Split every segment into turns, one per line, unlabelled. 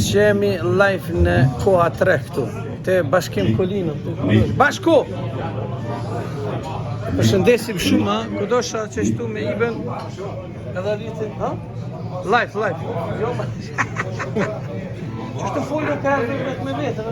Qemi live në koha 3 këtu, te Bashkim Kolino. Bashko! Përshëndesim shumë, kudosha që shtu me Iben, edhe rritin, ha? Live. Jo, ma... Që shtu folë ka me vetë,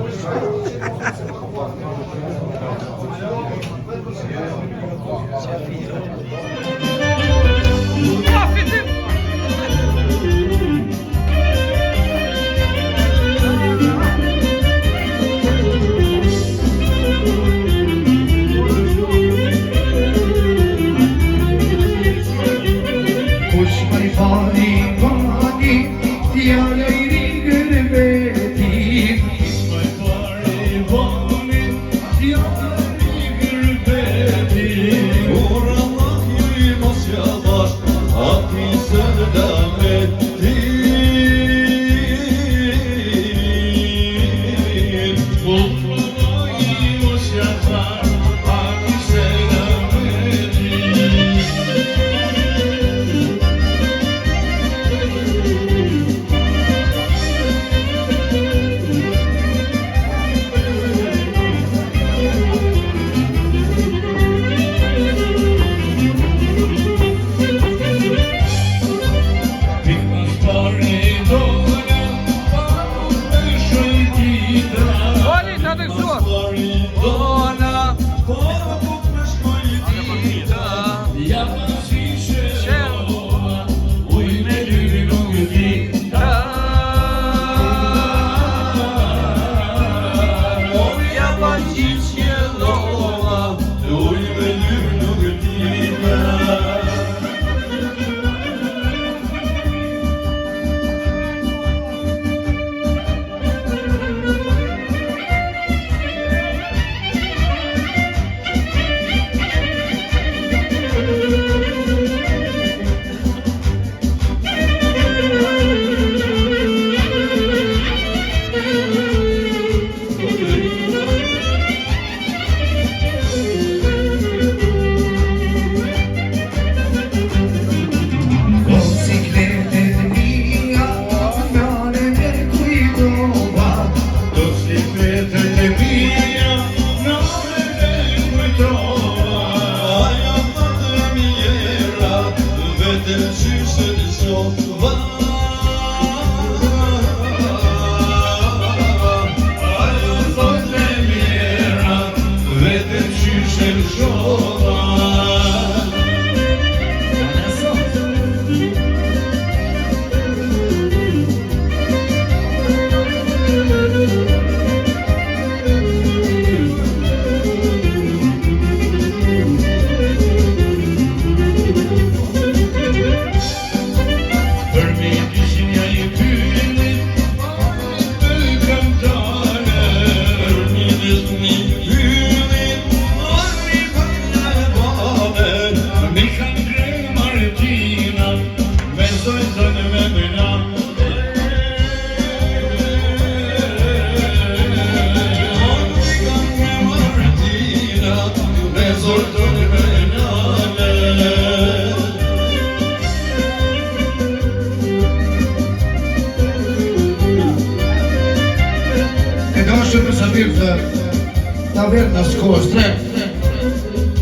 Tavernas kohës 3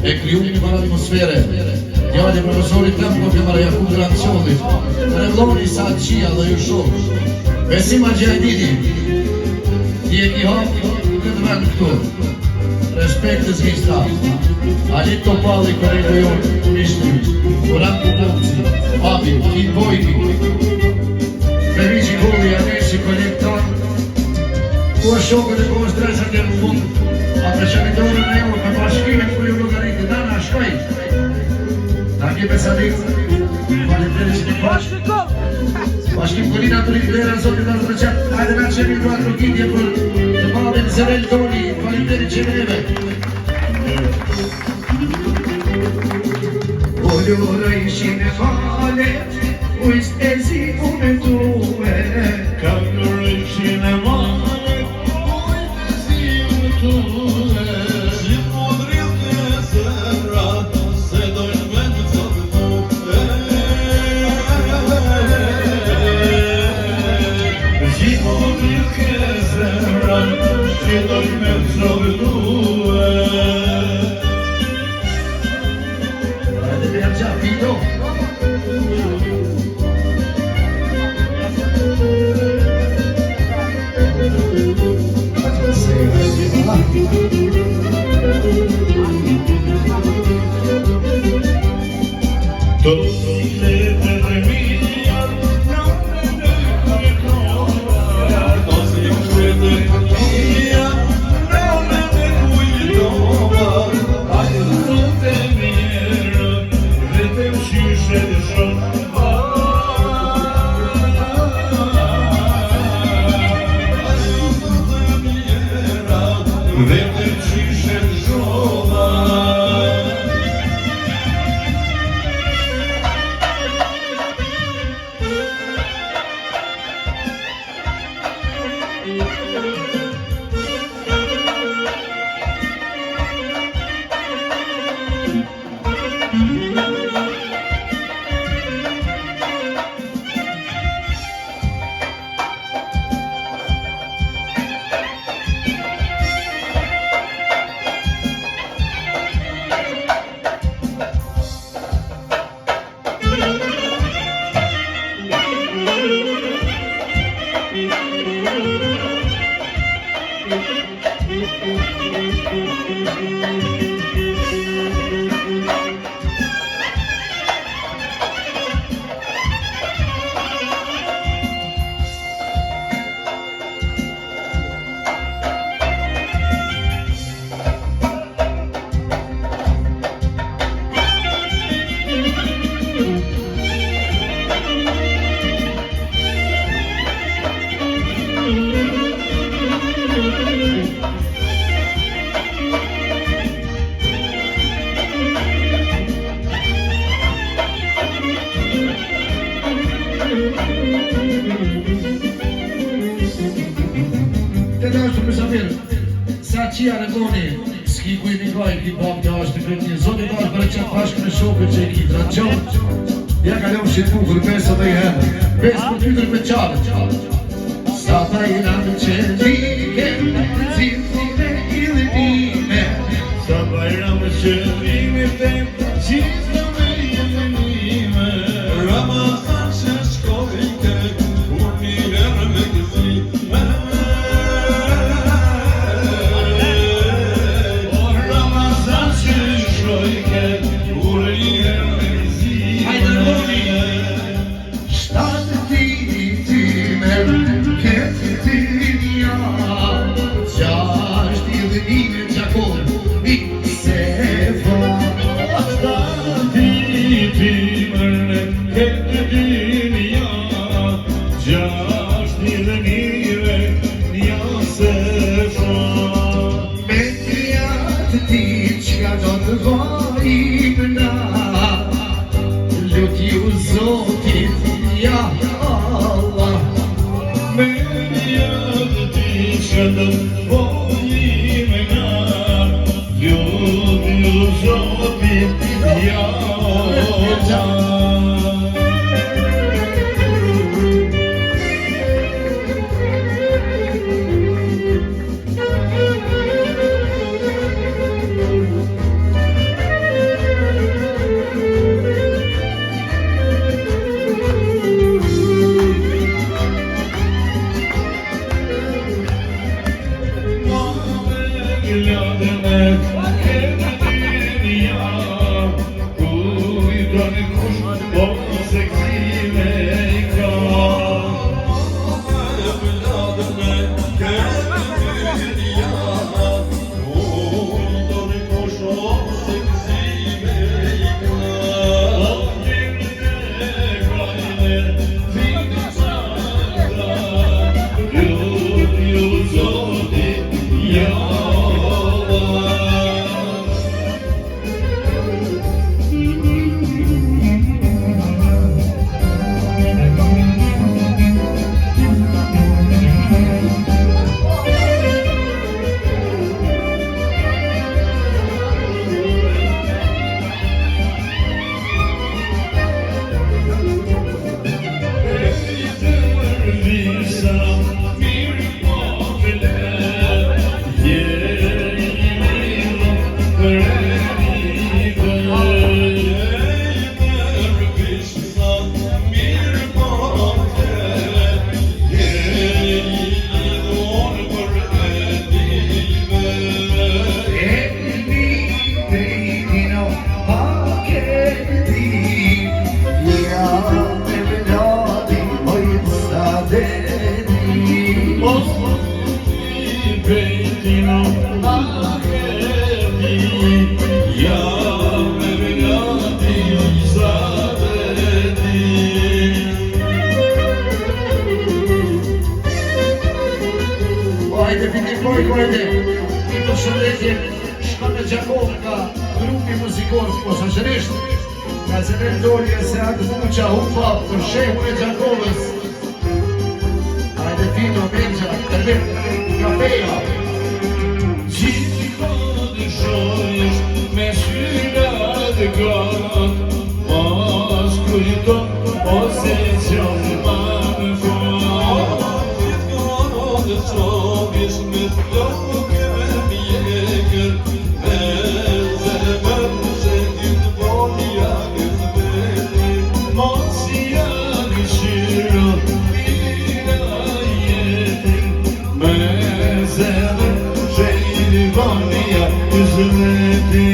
e krijuar për atmosfere. Djali profesori Tempo që marrë Jakub Grancionit, revloni sa qia dhe ju shumë. Besim Gjajnidi, ti e ki hapë këtë vend këtu. Respekt të zgjista. Alit Topalli, kolegu jonë, Mishtri, Uran Kukovci, Abi, Kim Bojki, Perici Goli, Anesi, kolegë tonë, ku është shokët e kohës 3 që në fund. A preqenitore në euro për bashkimet ku ju logaritë, Dana Shkaj, Tangi Besadik, Valenteri Shkipashki, Bashkim Kolina të Riklera, Zotit Arë Treqet, hajde nga qemi të atë rukitje për të babin Zerel Toni, Valenteri Qeneve. Ollura ishin e falet, u ist e zi unë tuve. Kallura ishin e falet, u ist e zi unë tuve. Të dashur përshapirë, sa qia regoni, s'ki ku i nikaj, ki bab të ashtë të këtë një zotit ashtë për qatë bashkë me shokët që i ki tranqon, ja ka lëmë shqipu kërë besë të i herë, besë për tytër me qarë. Sa ta i namë që dhike, zimëtime i dhime,
Sa bajramë që dhime tem, zimëtime i dhime. Ramazan që shkojke, unë një lërë me këzime. Ramazan që shkojke, unë një lërë me këzime.
hajde roni, shtatë ditime, këtë ti nja, gjashtë i dhime gjakon, mi se fa. Me krijatë ti qka do të vajmë na, luti u Zotit, ja Allah. Grupi muzikor posaçërisht, ka zënë dorë se atë fuqa hupa për shehun e Gjakovës. Hajde Tino, Benja, Tervim, kafeja.
Gjithi ka dëshojsh me syrat e gratë, mas kujton ose qanë ma në fatë. Gjithi ka dëshojsh me flokë me mjekër, me zemër që gjithë bonja këtë veti, mos janë shiro, mira jetin, me zemër që gjithë bonja këtë veti.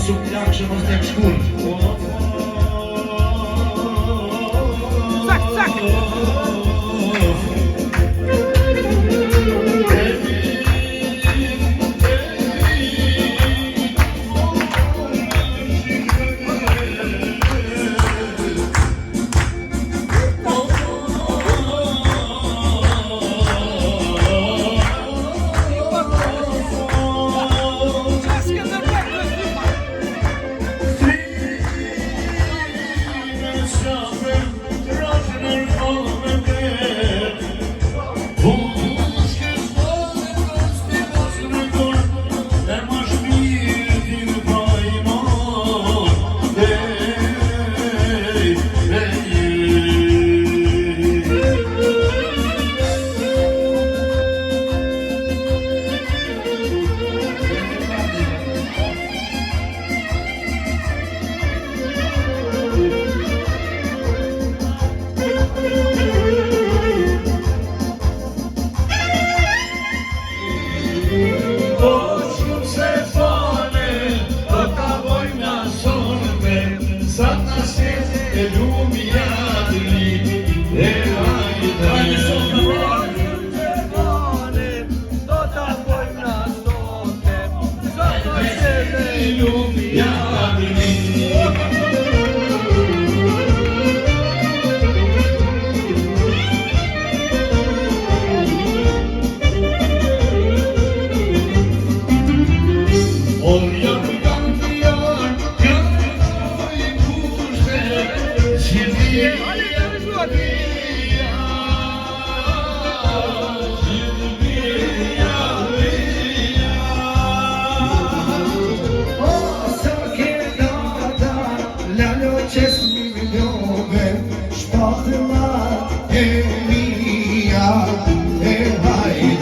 Mos u plakshë, mos tek shkull.
Cak, cak!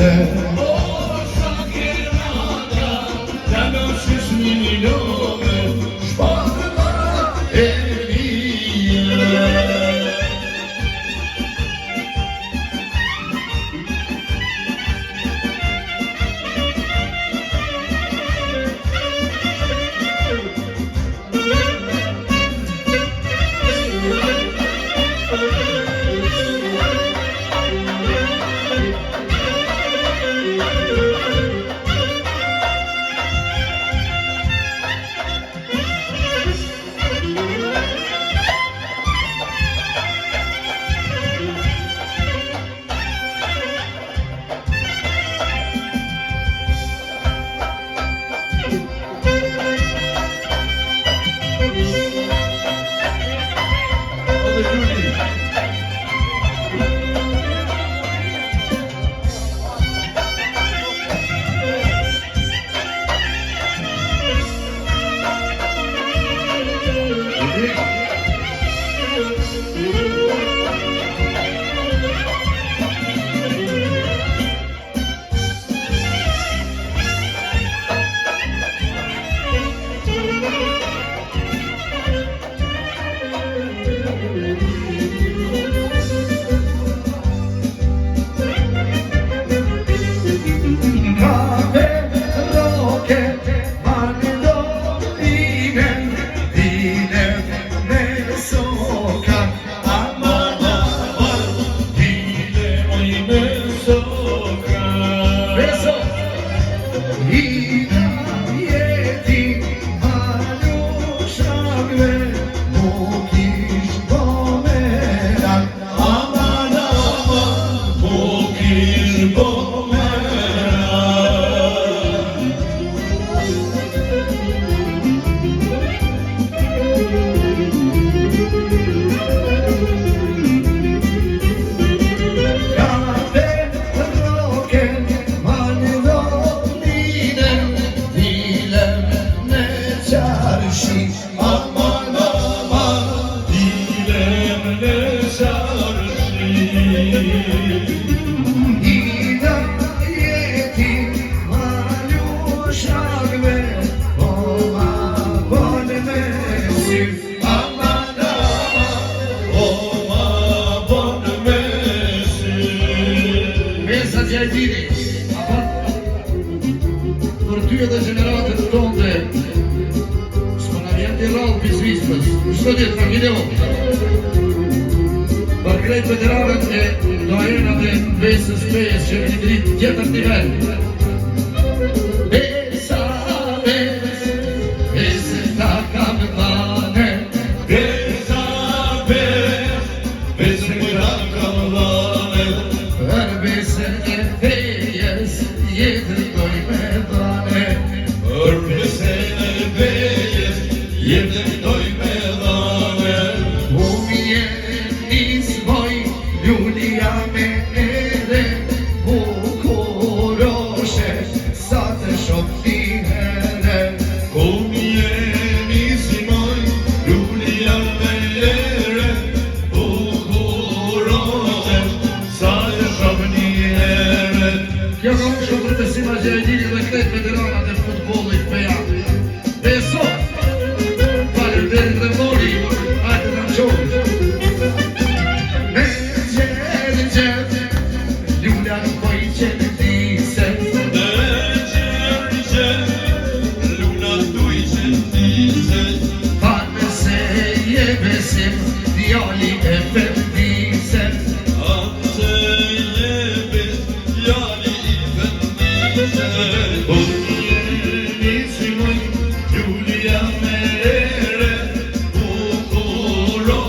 Hajde.
çarşı aman aman
Dilemle sarşı
Hidayetin maluşak ve Ola bonmesin aman aman
Oma bonmesin
Mesa Gjerdini Për ty edhe gjeneratët tonë S'po na vjen t'i rallë pizvispës Shto ditë ka video Për krejt veteranët e dojenat e besës pejes që një dritë tjetër nivel Besa, bes, bese ta kam dhane
Besa bes, bese ta kam dhane
Për besën e fejes jetër doj me dhane
Për besen e bejes, jetën doj me dhane
Umje nismoj, Julia me ere Bukuroshe, sa të shok t'i here
Umje nisi moj, Julia me ere Bukuroshe, sa të shok një here
Kjo ka më shumë për të sima Gjerdini dhe krejt veteranat e futbollit feja Beso, falër dhe në mori, hajtë të në qohë Me gjerë, Julia nuk po i qenë dise
Luna tu i qëndise
Parme se je besim, djali e vendise
Ate jebe, jali i vendise Umje nisi moj, Julia me ere Bukuro,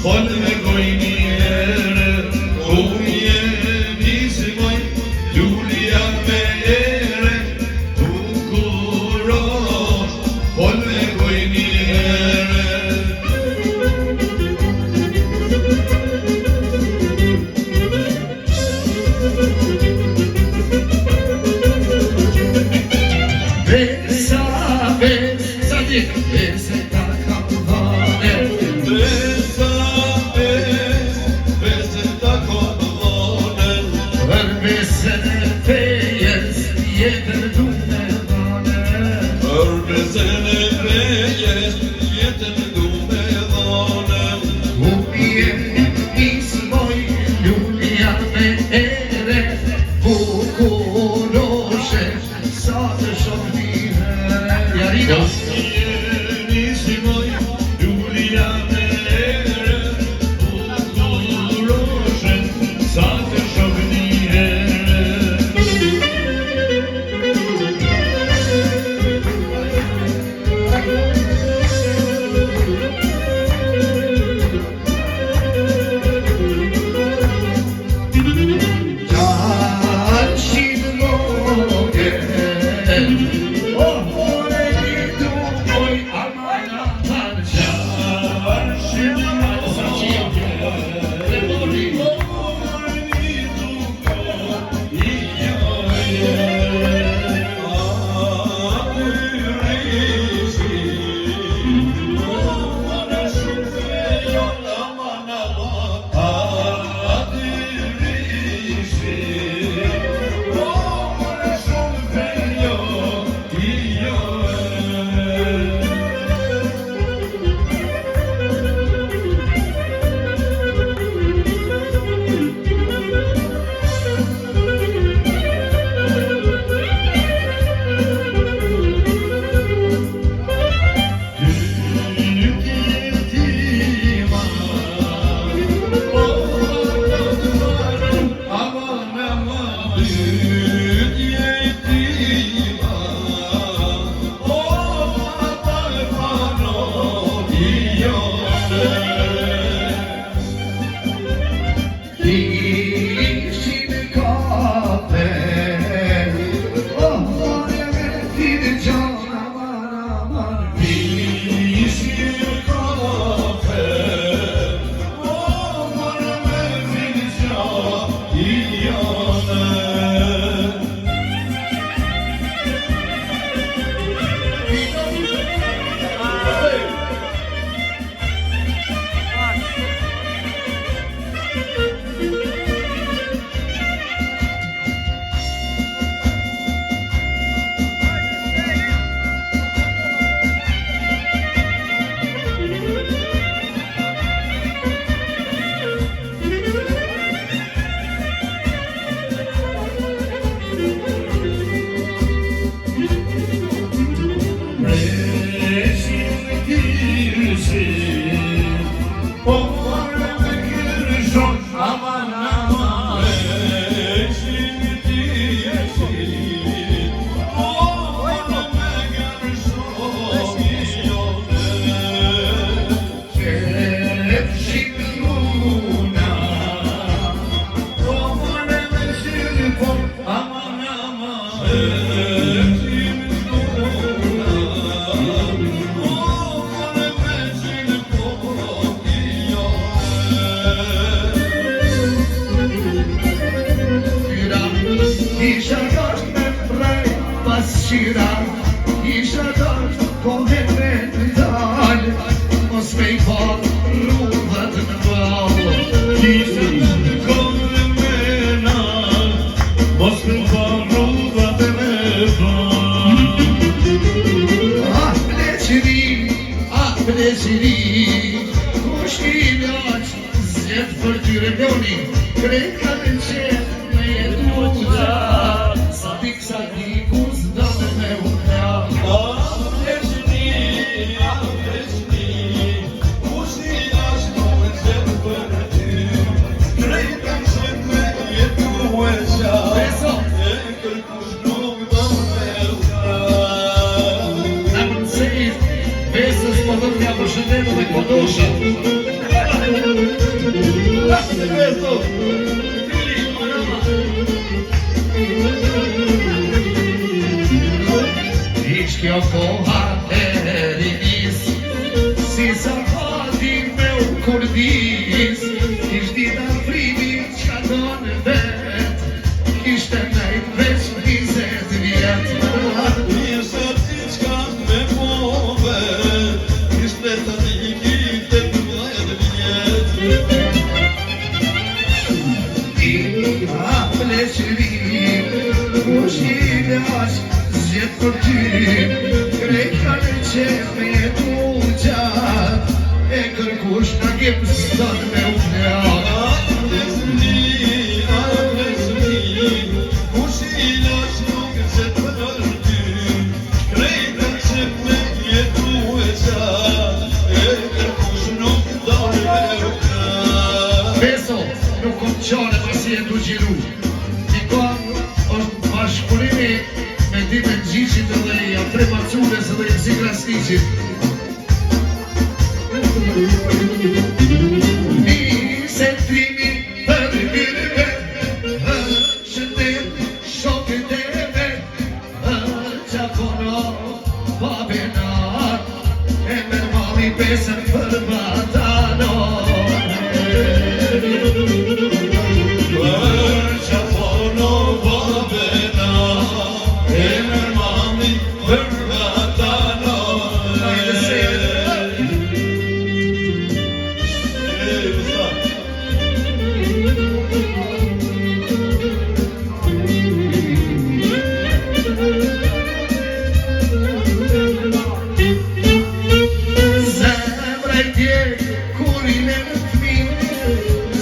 fol me gojni ere Umje nisi moj, Julia me ere Bukuro, fol me gojni ere
Besa, besa dik, besa ta kam dhane
Besa ta kom dhane
Për besën e fejes, jetër du me dhane
Për besen e bejes, jetën du me dhane
Umje nismoj, Julia me ere Bukuroshe, sa të shok t'i here Jarina
Nisi moj, Julia me ere Bukuroshe, sa të shok një here
Qarshit moge Oh, more një du me I pa rrugët në valë.
Kisha në kohë mena, mos me pa rrugët e me pa.
Pleqëri, kush I laq, zjetë për tyre ljoni, krejt ka në qenë me jetu gjatë, sa ti ku s'do me unë. Shëndetë dhe kodosha. Ish kjo koha e rinis, si sa hati me u kurdis, ish dita frimi qka do në vet, ishte nejt veç 20 vjet.
Isha ti qka me pove, ishte të nikite për 10 vjet.
A pleqëri, kush I lash, zjetë për ty, krejt ka në qenë me jetu gjatë, e kërkush në gjepë s'don me u fleat.
Kush I lash nuk qëtë për ty, krejt ka qëtë me jetu e gjatë, e kërkush nuk dojnë me u fleat.
Beso, nuk kom qane pasi e du gjiru. Dikon është bashkëpunimi me dime gjishit dhe I atre macunes dhe I si krasniqit. Se trimi për mirëve, shëndet shokët e vet, qakono babenar, e mërë mami besën për batanor.
Për qafono babena, e mërë mami për batanor.
Zemra I tjek, kur I me në fmin,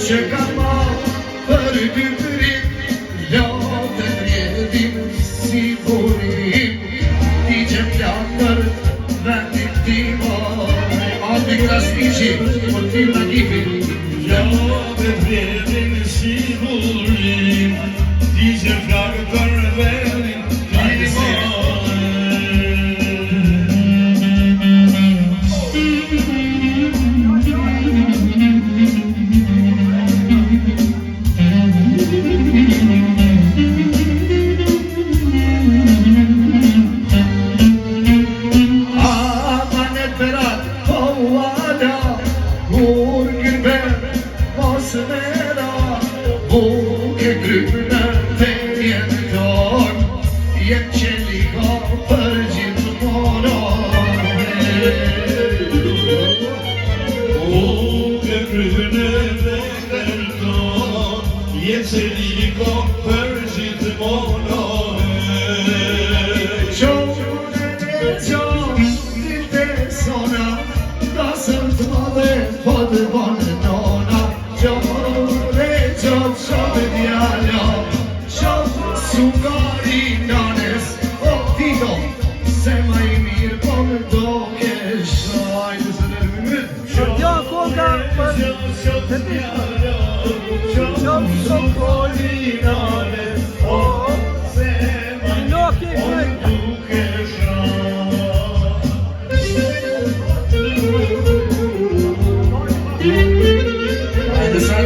që ka ma për dy përit, lote rjedin si burim, ti që pjatër vendit timo, ati krasniqi, për tim në kipin.
Lote vjedin si burim, ti që flakë për vendin timo.
Amanet berat, po uada, kur gërber, mos mera, buke grypë të vjetor, jem qeli ka për gjithmono.
Buke gryne dhe kërton, jetë se liko për gjithmono.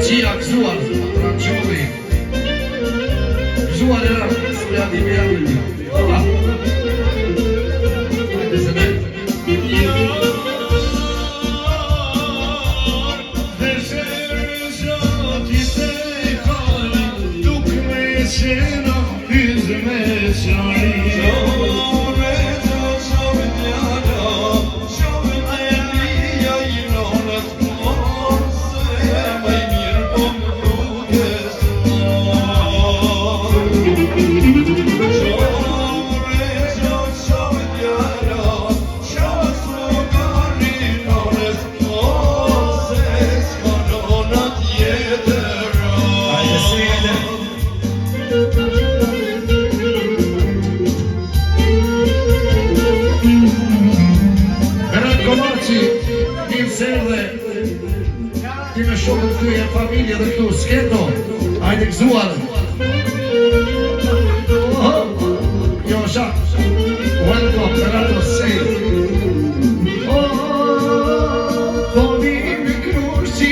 Qia këzuar, ranqulli. Këzuar e rrë, së le ati me janë një. Ola. Hajde se ne.
Dhe shërë
dhe ti me shokët këtu e familje dhe këtu, sketo, hajde gëzuar. Jo, shak, welcome, Renato, say. Thoni me krushqi,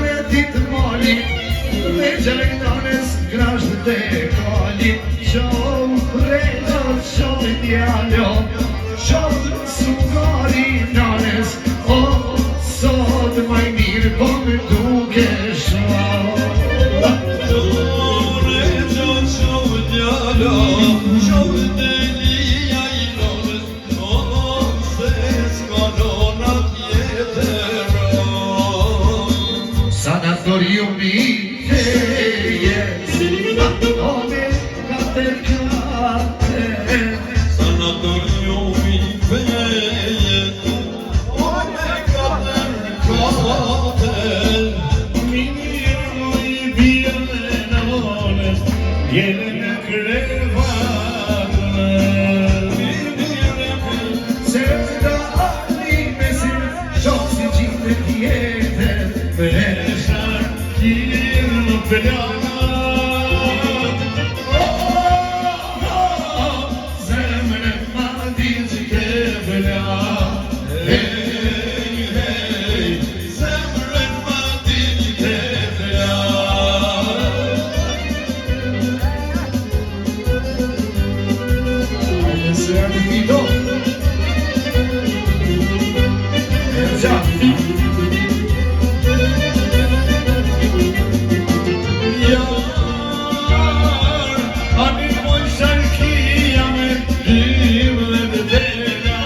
rretit mali, me gjelektones grasht dhe kali, qohë prejtë, qohë djalo, qohë sugari nanes, sot maj mirë po më duke shumë.
Dore gjatë qohë djalo, qohë delia i nonës, se s'ka nonat jetëra.
Sanatoriumi teje, ome katër kate,
Sanatoriumi feje, ome katër kate.
Mirë i bjene në honës, jene në krevatëme.
se da anime si shohë si gjithë tjetër,
E shakirë në pëljana,
zemre ma di që ke pëlja.
Zemrën ma di që ke pëlja.
Hajde se janë t'i do. E gjatë.
ani moj sharkia me dymë dhe dela,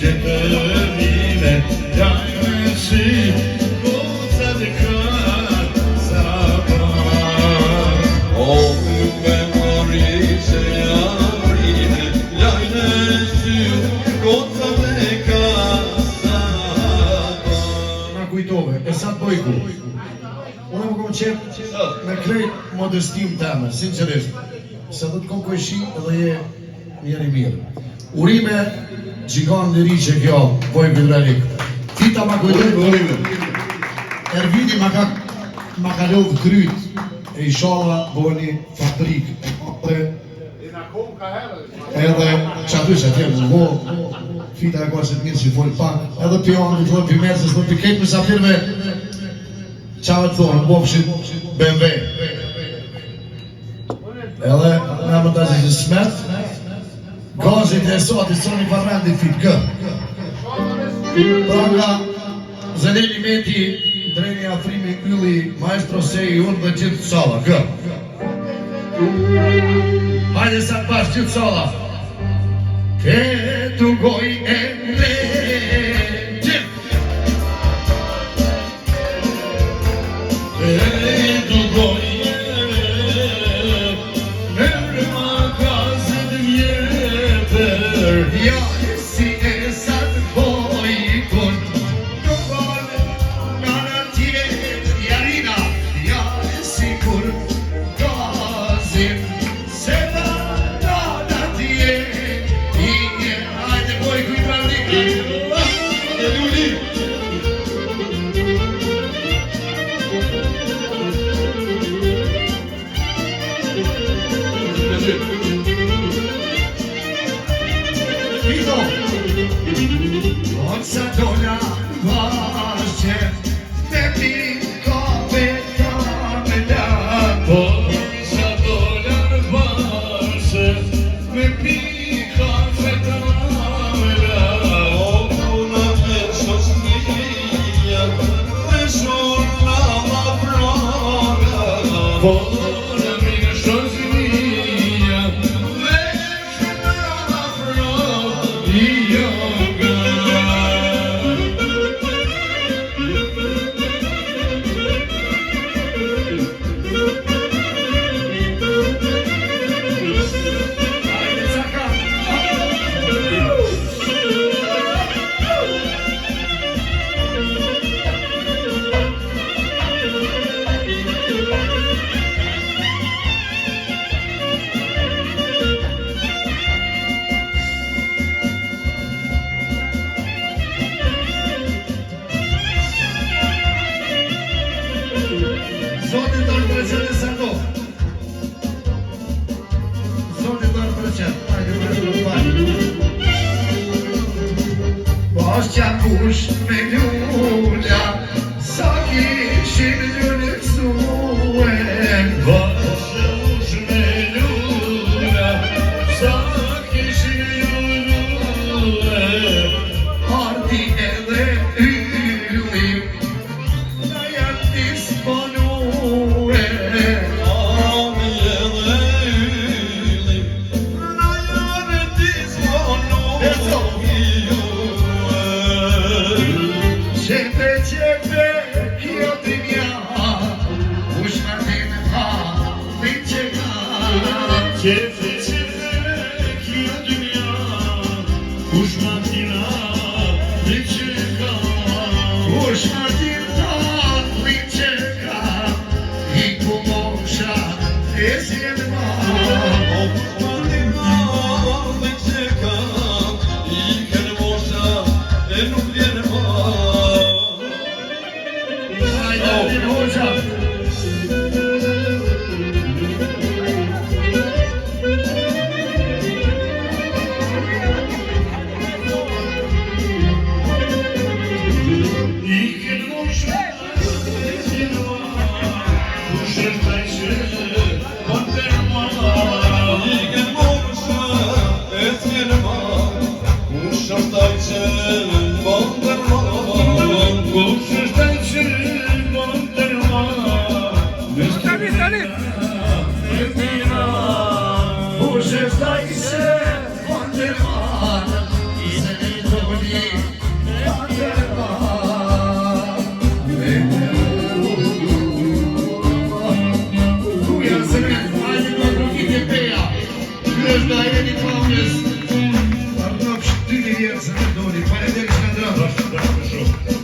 qeterime, jajme si goca dhe kar sabar.
O me mori që jarine, jajne sy goca dhe kasaba.
Na kujtove, e sa të bojku. Unë më kom qep me krejt modestim teme, sinqerisht. Se do të kom kojshi edhe je njeri mirë. Urime gjigan në ri që kjo, bojku Drenik. Tita ma kujtove. Ervidi ma ka lodhë kryt, e ishala bojni fatrik. Edhe që aty që atje në vo, fita e kërë që të mirë që i folë pak, edhe pion, të thonë pimesës, të piket me safirve, qave të thonë, bofshin BMW. Edhe në më të që smet, gazit e sot i soni parrendi fit, gë. Pra nga Zeneli Meti, Dreni Afrimi Ylli, Maestro Seji, unë dhe gjithë sala, gë. Hajde sa të bashkë gjithë sala. Ke tu goj e me gjithë.
E du goje, mërë ma kazët mjetër.
Ja si e sa të bojkun, nuk valë nga në tjetë jarina. Ja si kur gazim, se da në tjetë. Hajde bojku i prandika.
E luli.
Vito, oca dola vaše, me pikove kamena.
Po sa dolar vaše, me pika fetamela.
O puna me shosnija, me shurna ma praga.
Po na mi što zmija,
Veshna ma praga.
i joga.
Hajde caka. Zotin tonë për qëtë e sako. Zotin tonë për qëtë. Hajde për të lupaj. Bash qa kush me lula, sa kishin lune kësuen.
Vazhdush me lula, sa kishin lule.
Arti edhe ylli, na janë disponue.
Ami edhe yli, na janë disponue.
Qepe kjo të mja, ush ma të në ha, të që ka.
Qefe kjo dünya, kush makina, një që ka.
Ush ma të në të që ka, i ku mosha e zjen ma.
O puna dhe që ka, i kërë mosha e nuk vjen ma.
Hajde të mosha. Ush e staj se, on të rëma, i se në të pjesën e doni, faleminderit që na ndrat.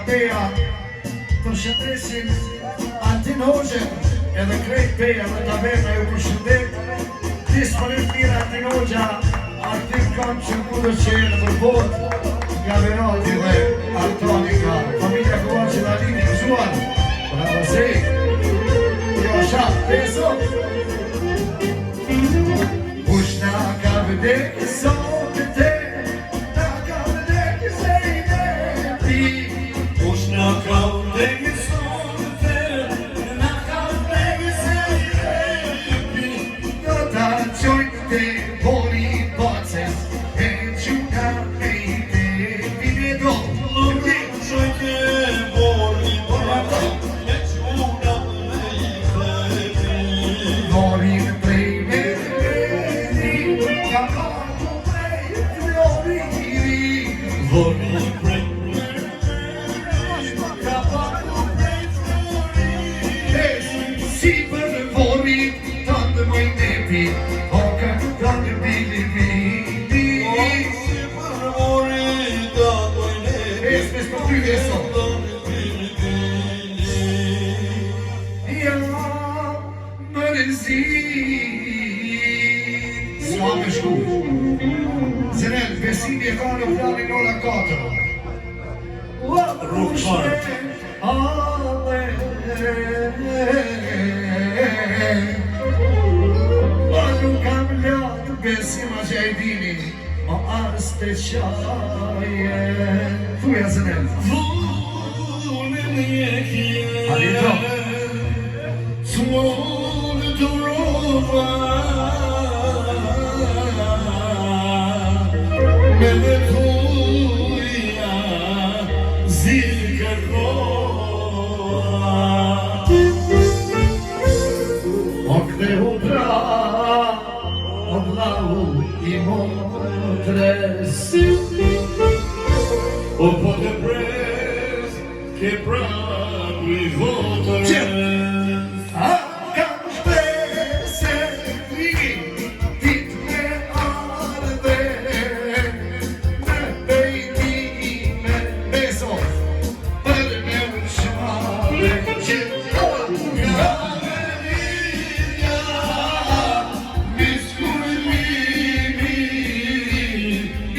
Peja, të shëndesin Altin Hoxhe, edhe krejt Peja dhe taverna ju përshëndet. Disponim mira Altin Hoxha, Altin kam që mundë që e në përbot, nga Verati dhe Artonika, familja Kovaci dhe Alini Gëzuar, për në mësej, jo shatë, peso. Kush na ka vdek sot te, na ka vdek se i vepi.
Kush na ka vdek sot te,
Na ka vdek se i vepi. Do ta qojnë te bori boces, e quna me i tepi. Ne do,
Nuk shojke bori bora, e quna me i tepi.
borin prej veri, ka partu prej floriri.
Bori prej
Ka partu prej floriri. Si për bori, tëndë mëj nepi, o ka tëndë bili bili.
si për bori da dojne.
Mes për ty dhe sot. Ja, më rëzi. S'ma me shku. Zënel, besimi e ka në planin ora 4.
Rrugë parë.
Ma nuk kam latë besima që e dini, ma as të qaje. Thuja Zënel.
Vullin e kje,
Alito.
S'monë të rova, me dhe tuja, zilë kërkova.
O kthehu pra, o vlau i motres.
O po të pres, ke pragu i votërës.
A kam shpese ligi, dit me ardhe, me bejtime beso, për me ushmare, që nga veria, miskurimi,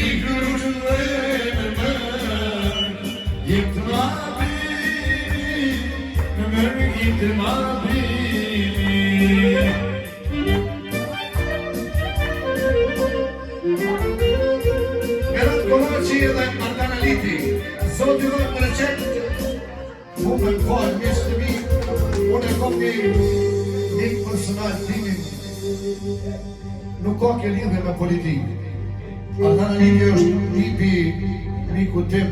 i grush dhe me mërë, jetë ma bini, me mërë jetë ma bini. Berat Kovaci edhe Ardan Aliti, Zoti dhe më rëqet, mu me kohë mjesë të mi, unë e kom një personal timin, nuk ka ke lidhe me politikë. Ardan Aliti është tipi miku tim,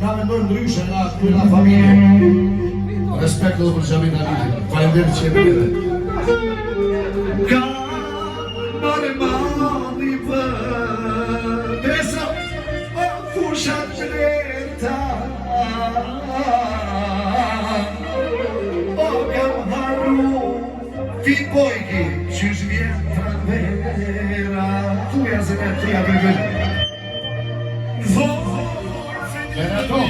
na mendojmë ndryshe nga këtyra familje. Respekt edhe për Xhamit Aliti, falenderit që e bërë. Ka mare mali për besa, o fushat pleta. O kam haru, fit bojki, qysh vjen pranvera. Tuja zëne, tuja bërgën. Benato.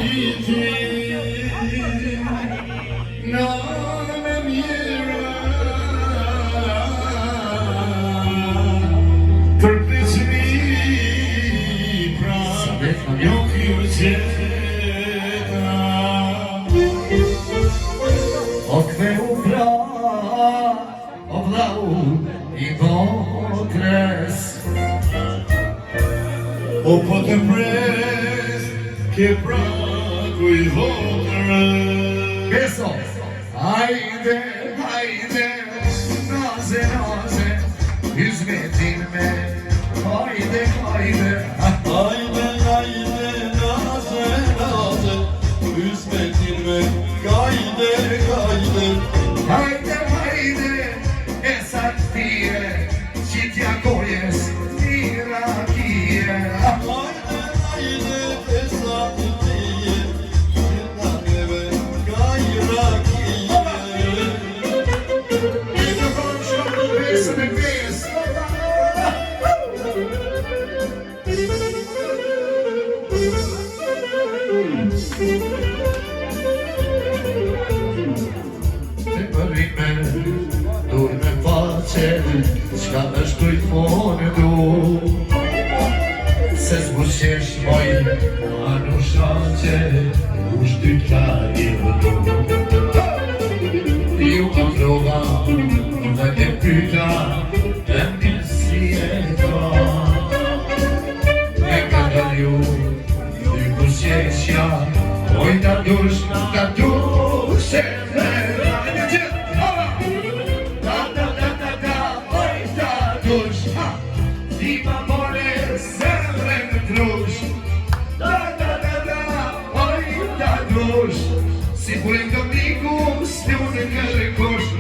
O ktheu pra, o vlau i botres.
O po të pres, ke pragu i votërës.
Beso, hajde, hajde, naze, naze, hizmetin me, hajde, hajde.
Haydi haydi naze naze, hizmetin ve gayde gayde.
Hajde, hajde, esat tije, qitja kojes, Irakije.
Haydi haydi fesat diye, şirdan ve gayrakiye.
I të konë shumë besën e pesë, Qka është të i thonë du Se zbushesh moj Ma në shaqe Ush ty klari vëdu Ju më trova Dhe e pyta E mirë si e ta E ka dalju Ty busjeshja Oj ta dush E me Ajde gjithë Ti ma more zemre në trush Oj ta dush Si burin të miku s'ti unë kërë kush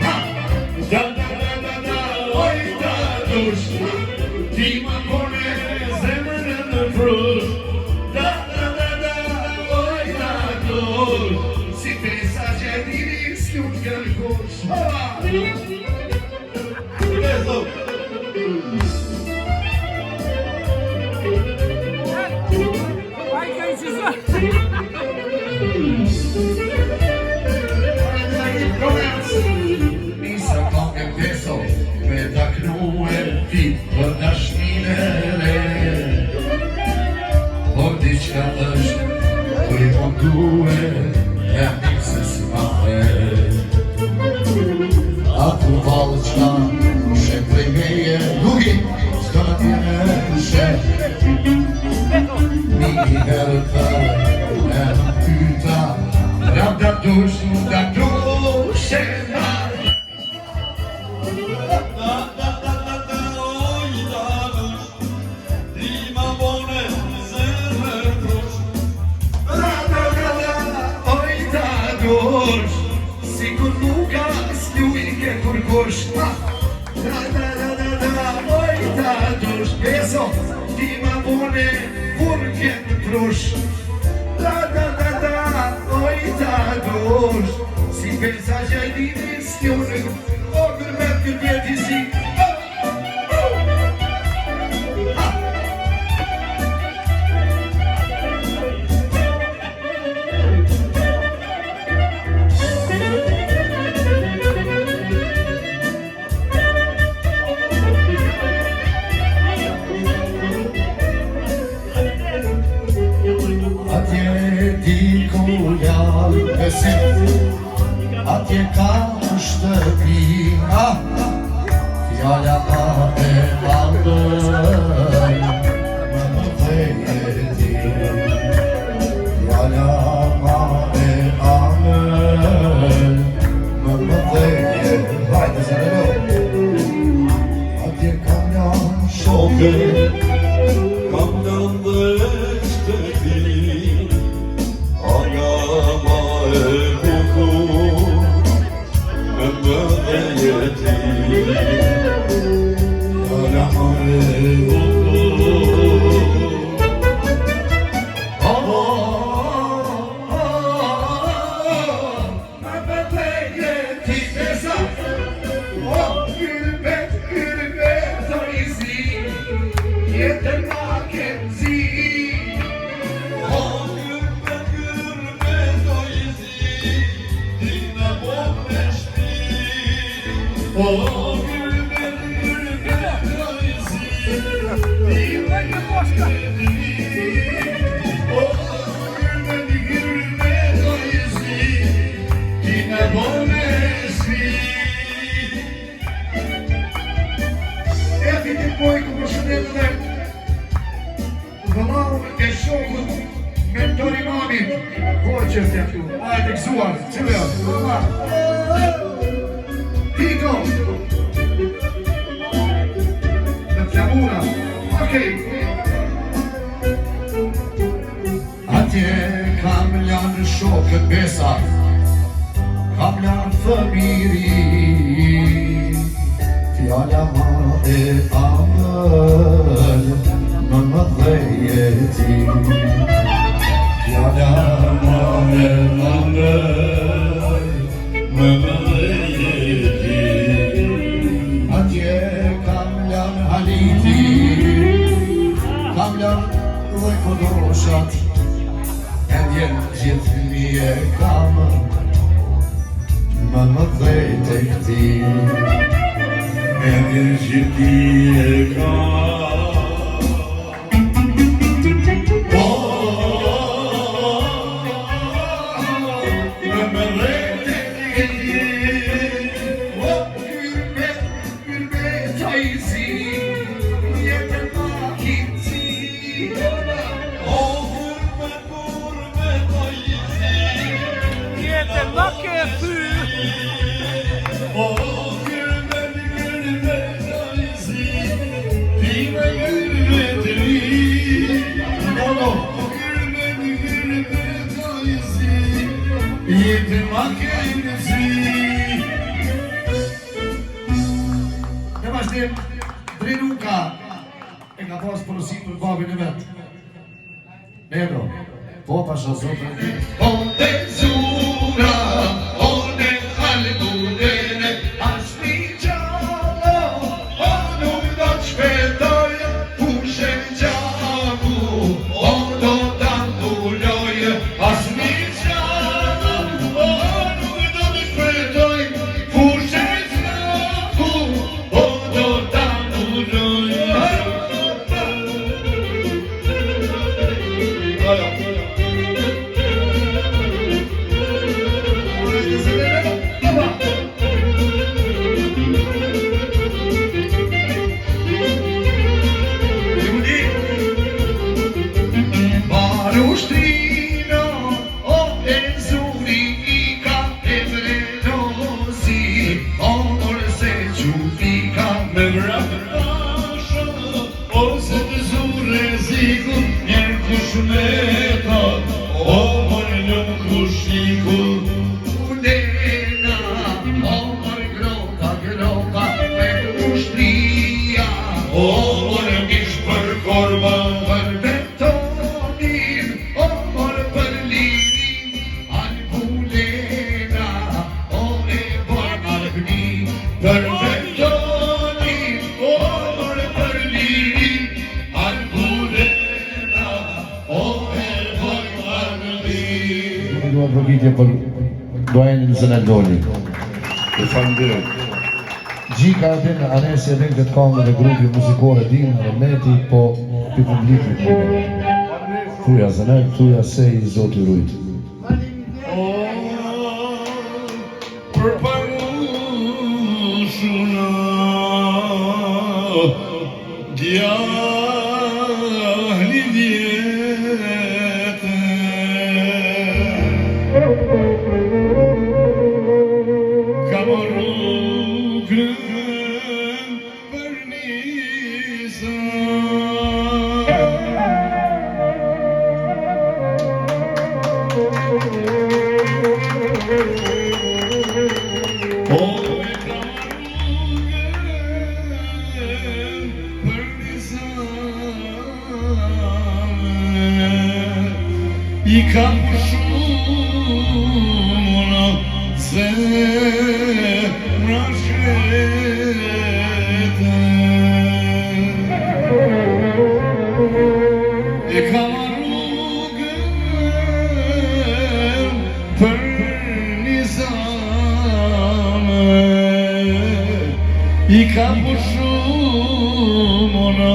Oj ta dush Ti ma more zemre në trush Oj ta dush Si pesa gjediri s'ti unë kërë kush Nisa kam e peso Me taknu e ti Për dashmine re Por diqka është Për i pëndue E nise s'ma e Aku valë qka Shë prej meje Lugi S'ka t'jene shë Mi herë tërë E pyta Rap da dush E Sigur nuk asnjë i ke kurkush Oj ta dush Peso Ti ma bone Kur ke në trush Oj ta dush Si pesa gjajdini s'kjonë O kërmet kërmjeti si Atje ka shtëpi Fjalla ma e bandër Më dhe ti Fjalla ma e bandër Më dhe Hajde se në Atje kam janë shokë
Kam janë dhe shtëpi Aga ma e Hajde këzuar, qëve Tito Në flamura Okej Atje kam lanë shokët besa Kam lanë fëmiri Fjalla ma e amëll Në më dhejeti Fjalla ma e amëll Në më dhejeti Atje kam lanë haliti Kam lanë dhe kodoshat E djenë gjithë një kam Më dhejt e këti
Vendin që ti e ka
Ne vazhdim, Drinuka e ka pas porosit për babin e vetë. Nedro, po pasha zotë. O te zura, o ne halbudene, as mi gjalo, o nuk do të shpetoj, pushe gjaku, o do të ambulloj, as mi gjalo, o nuk do të shpetoj, pushe gjaku, o do të ambulloj. Përgjitje për dojenin Zënaldoli. E falenderoj. Gjika edhe në Anesi edhe këtë kongë dhe grupi muzikore Dina, Rometi, po për publikit më. Thuja Zënald, thuja se i Zoti rujt.
Për parushuna djahli vjetë kam rrugën për nisa I kam shumë zemra shkrete E kam rrugën për një zame I kam shumë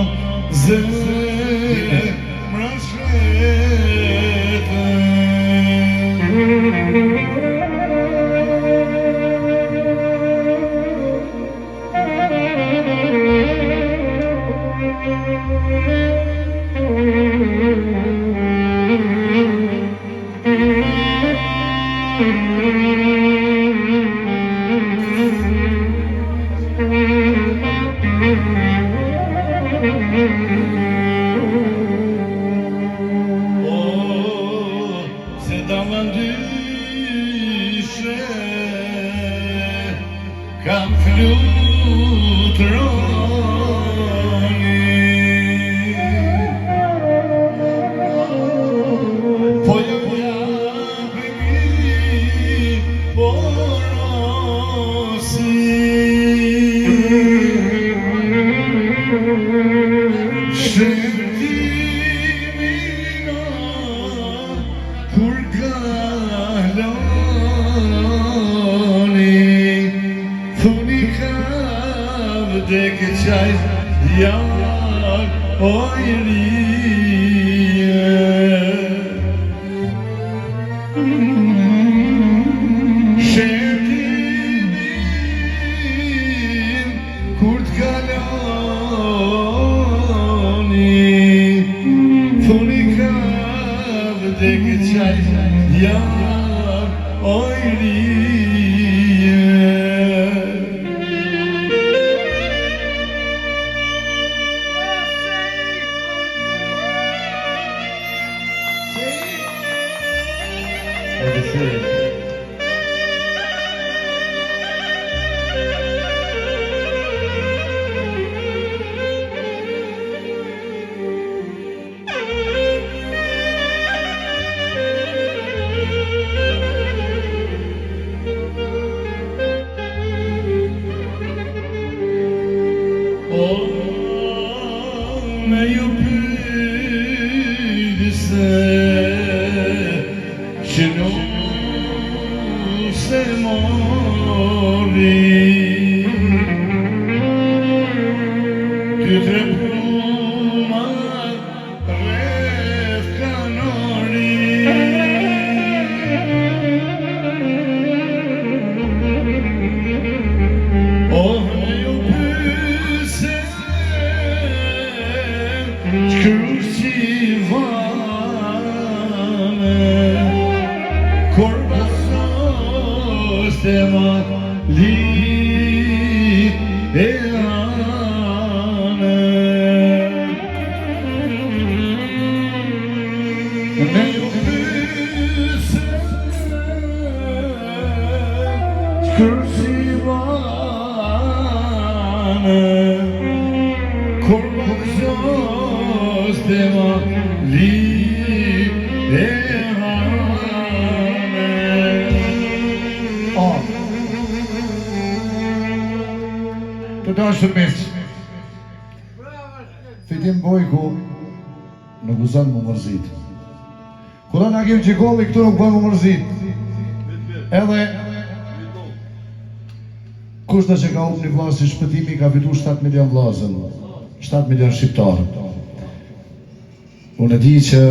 zemra shkrete Se davan dy vdek qaj jar ojrije. Shetimin kur t'kaloni, thoni ka vdek qaj jar ojrije. Me ju pyse që nuk se mori ty tre pluma rreth kanori. Me ju pyse Krucivane, kur pasos te ma lit e ane. Me ju pyse Krucivane, kur pasos te ma lit e ane.
Të dashur miq, Fitim Bojku nuk uzon më mërzit. Kura na kem që golli këtu nuk bën më mërzit. Edhe kushta që ka up një vllaz si shpëtimi ka fitu 7 milion vllazën, 7 milion shqiptarë. Unë e di që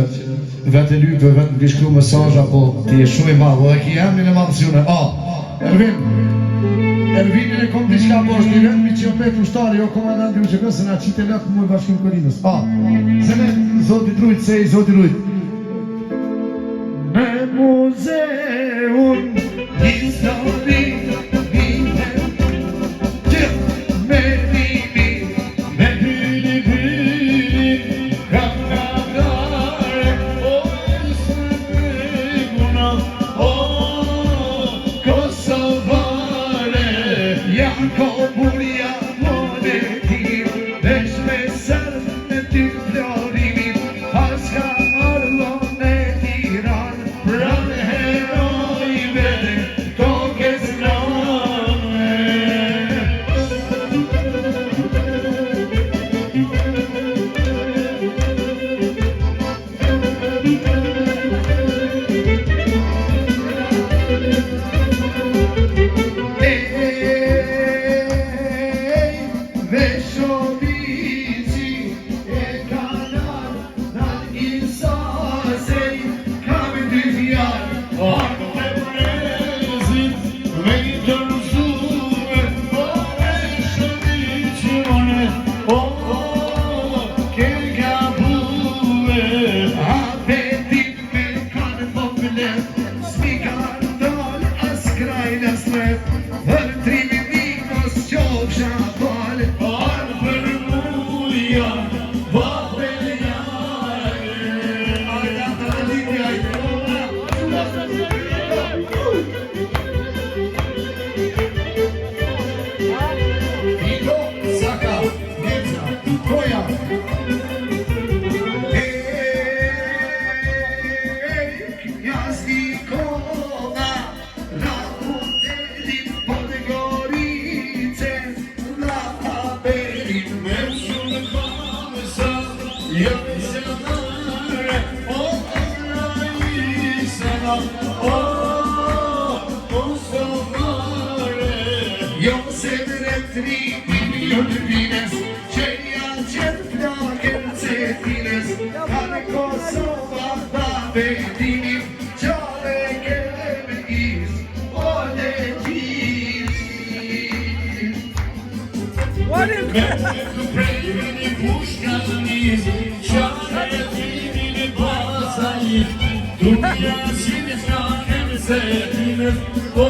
vetë lypë, vetë në kishkru mesazh apo ti e shumë i madhë, dhe ki emnin e madhë si une. Ervinin e kom diçka po është një vetë mi që jo petë ushtari, jo komandanti u që kësë na qitë e lakë mu e bashkim Korinës. Se me Zotit Rujt, se i Zotit Rujt.
Me muzeun histori
Jo se drejtri të vines, që janë qëtë flakën se tines, ka në Kosova ta betinim, qale kele me is, o letin. Me të prejme një pushka të nis, qale tinin e baza njif, duja si një flakën se tines, o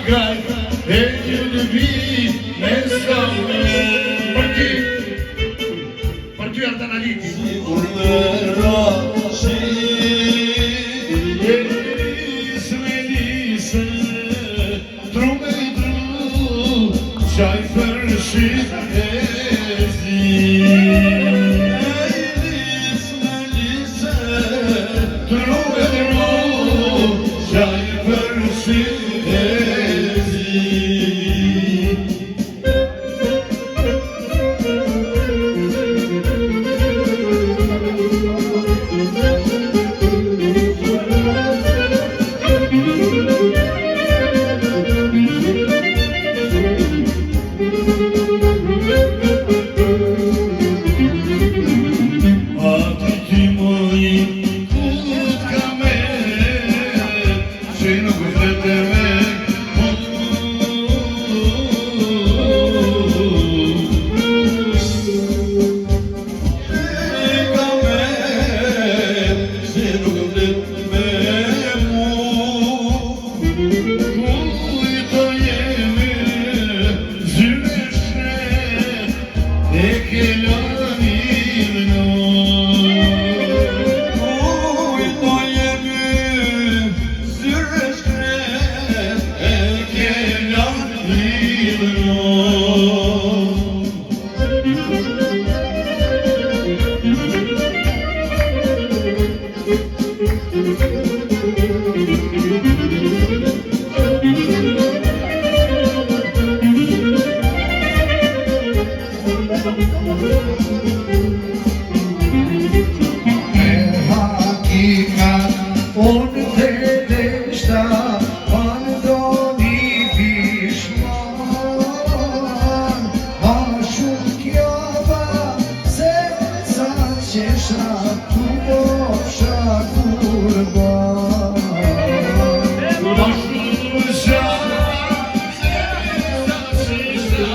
Graj, e ju të vi me s'kame. Për ty Ardanaliti.
Sigur me rashit,
Lisë, tru me tru, qaj përshit e zi.
Lisë,
Tru me tru, qaj përshit e zi.
ati ti moj kut ka me, që nuk vete me
Unë të deshta, panë do një pishman, ma shumë kjava, se sa qesha tu bofsha kurban. Ma shumë shara, se sa qesha,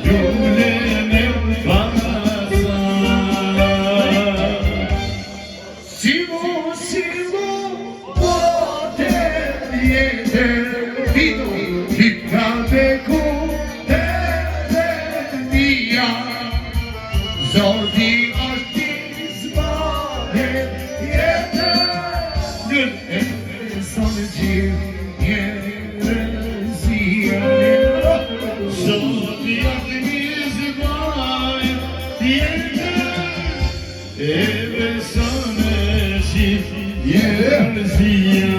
jule me pazar. Simo, Vino, hipka beku e mia, Zordi është zbane jetën, e sonë gjithë njerëzia. Zordi është zbane jetën, e sonë gjithë njerëzia.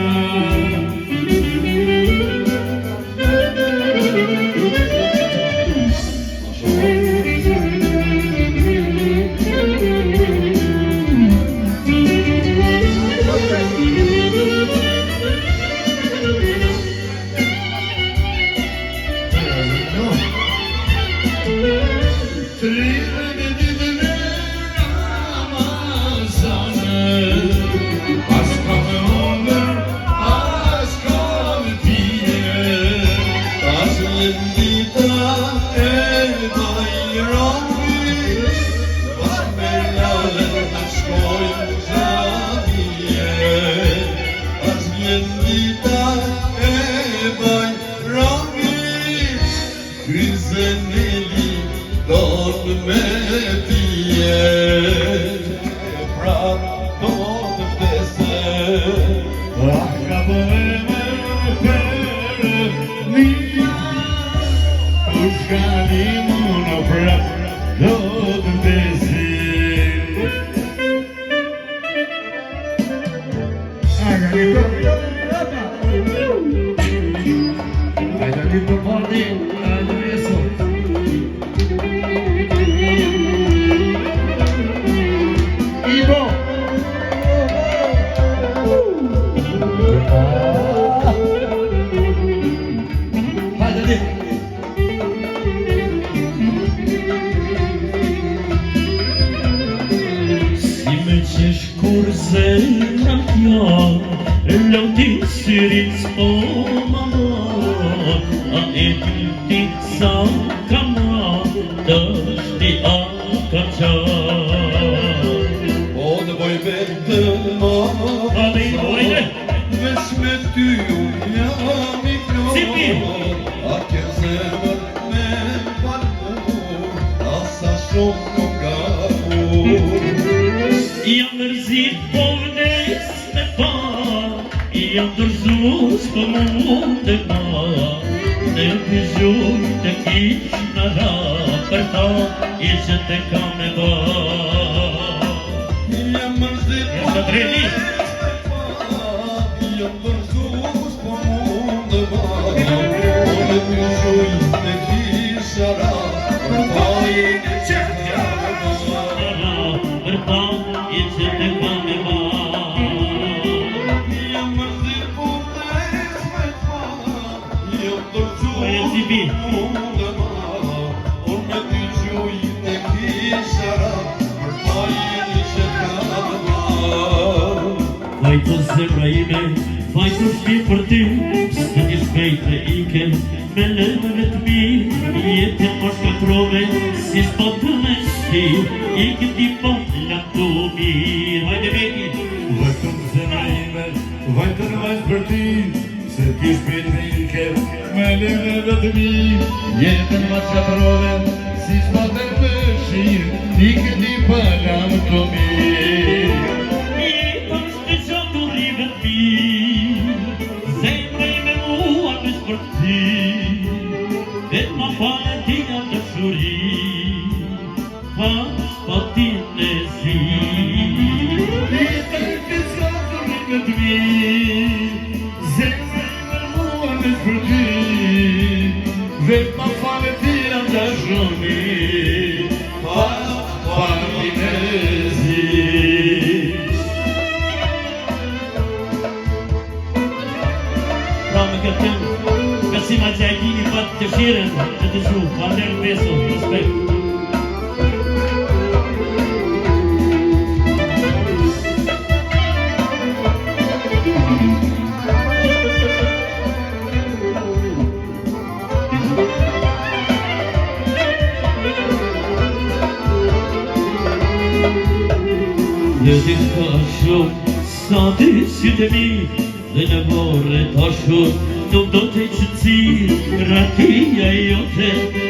ti syrin s'po ma marr, a e ti sa ka marr, dështi a ka qarr.
O dhe boj vetë ma veç me ty unë jam i flor, a ke zemër me valur, asa shumë nuk ka
Jam mërzit po vdes me pa, jam dërzus po mund e ma, në pëzhur të kish në ra, për ta i që te ka me ba.
Jam mërzit po vdes me pa, jam dërzus po mund e ma, në pëzhur të kish në ra, për ta i që te ka me ba.
Për ta i që te ka me ba.
Jam mërzit po vdes me pa, jam dërzus po mund e ma, unë me ty gjuj të kisha ra, për ta i që te ka me ba.
Vajto zemra ime, vajto shpi për ty, së ti shpejt dhe ike, me lëmëve të mi, jetën më shkatrove, si shpo të me shti, i këti po lam të mirë. Hajde veki!
Vajto zemra ime, vajto në vajtë për ty, se ti shpejt dhe ike, me lëmëve të mi, jetën më shkatrove, si shpo të me shti, i këti po lam të mirë.
Jetën shte qatë u rive të mi, zemra ime mua me shpër ty, dhe ma falë ti nga të shuri, ha shpo ti në zi.
Jetën shte qatë u rive të mi, zemra ime mua me shpër ty, dhe ma falë ti nga të shuri, ha shpo ti në zi.
Pra me këtë këngë, Kasima Gjajtini patë të shiren e të shu, Valer Peso, respekt. Në të ka shumë, sa të sytë mi, dhe në borë të shumë, nuk do të qëtësi, ratia jote,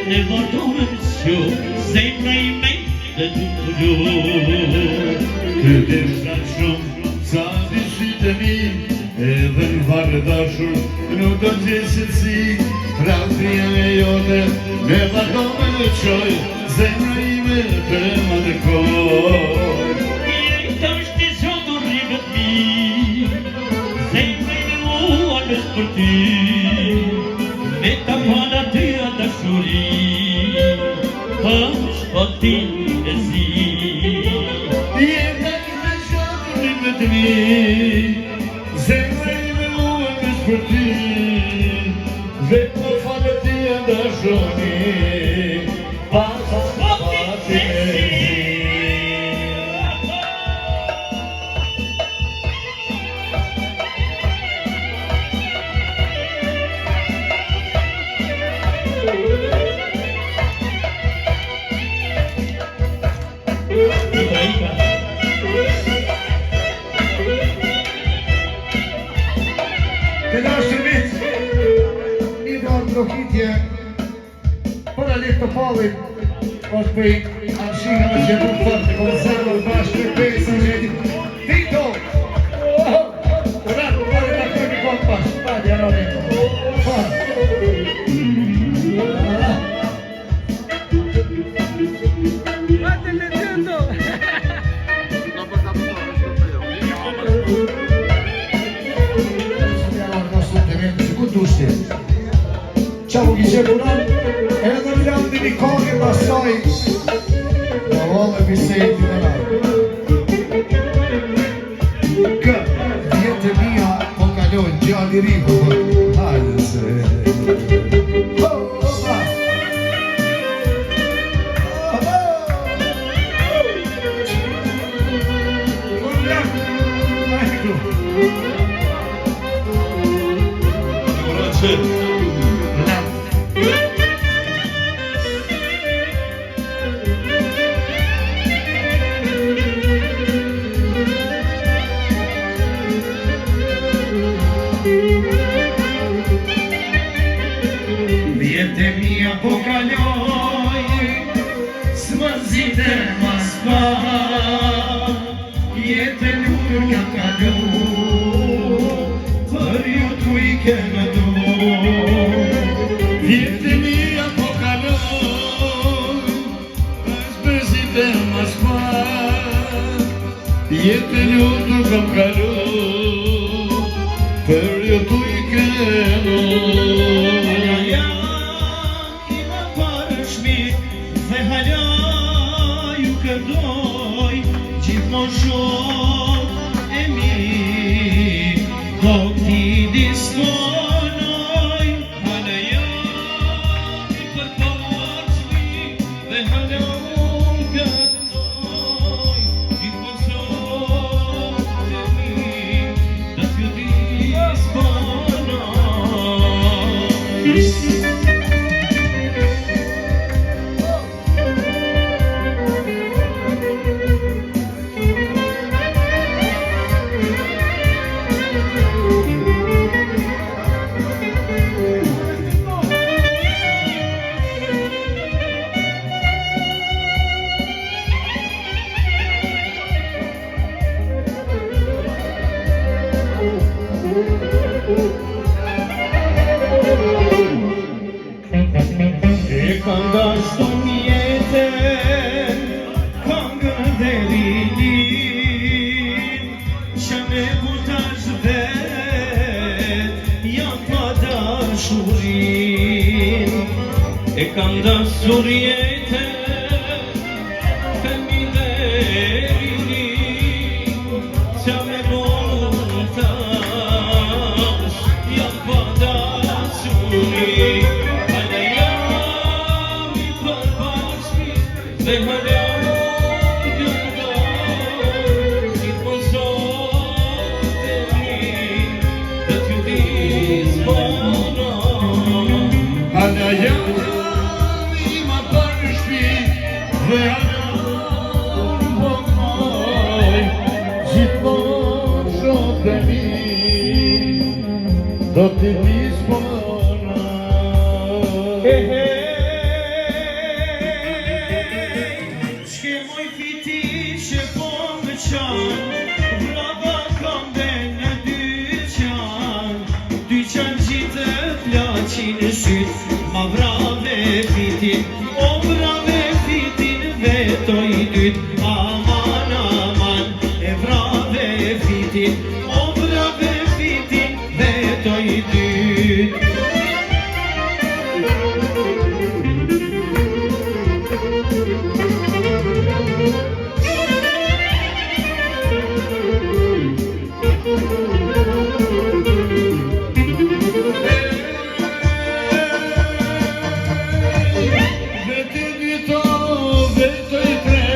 në vërdo me më shumë, zemra i me dhe të më gjuhë.
Të desha shumë, sa të sytë mi, edhe në varë dashur, nuk do të qëtësi, ratia jote, në vërdo me më qoj, zemra i me të më dëkoj.
Jeta është i zotë rribët mi, zemra i me mua nësë për ty, me ta pala ty a dashuri, është po ti e zi.
Jeta ishte shatë rribët mi, zemra i me mua nësë për ty, dhe po falë ti e dashuri, pas ti e zi.
Të dashërit, një do ndrohitje për alit të palit është pej arshina me që nuk fërë të konservër bashkë të pesë në gjeti Tito! Urat, pari të këtë një kohë bashkë, pari janoni
State leggendo!
Ciao Ghiseburan, edhe Mirandi Nikoni pasaj në vëllë e Visenti në nërë. Kë, vjetë e mija po kalojnë gjalli riku, hajde se.
Jetë lutë kam kalu, për jetu I kenu.
Ja I më parë shmit dhe hala ju kërdoj, gjithmon shok e mi, do t'i disponoj. Hala ja I për parë shmit dhe hala ju kërdoj, gjithmon shok e mi, do t'ju disponoj. E kam dashtu mjetën, këngën dhe rinin, që me butash vet, jam pa dashurin. E kam dashur jetën, këngën dhe rinin, që me butash, jam pa dashurin. Dhe hala ju kërdoj, gjithmon shok e mi, do t'ju disponoj.
Hala jam I më parë shpi, dhe hala më këmoj, gjithmon shok e mi, do t'i disponoj.
Shkemoj fiti që po më qanë, vraba kam dhe në dyqan gjitë plaqin shyt, ma vrave fitin, o vrave fitin vetoj dyt. Aman, aman, e vrave fitin, o vrave fitin vetoj dyt.
Vete dito, vete I tre,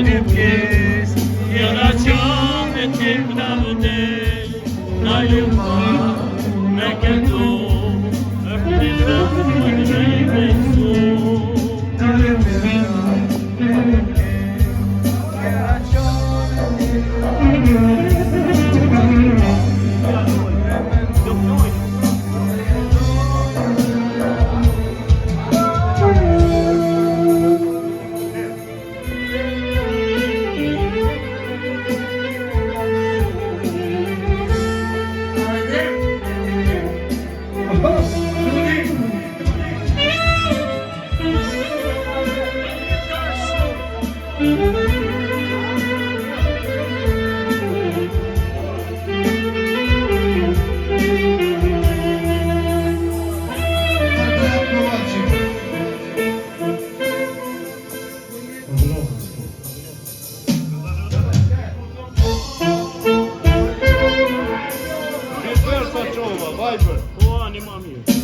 ty pjes.
Jera qame t'jem na vëdej, na lëma me këto, është një zëmë më në i beso. Po, anima mirë.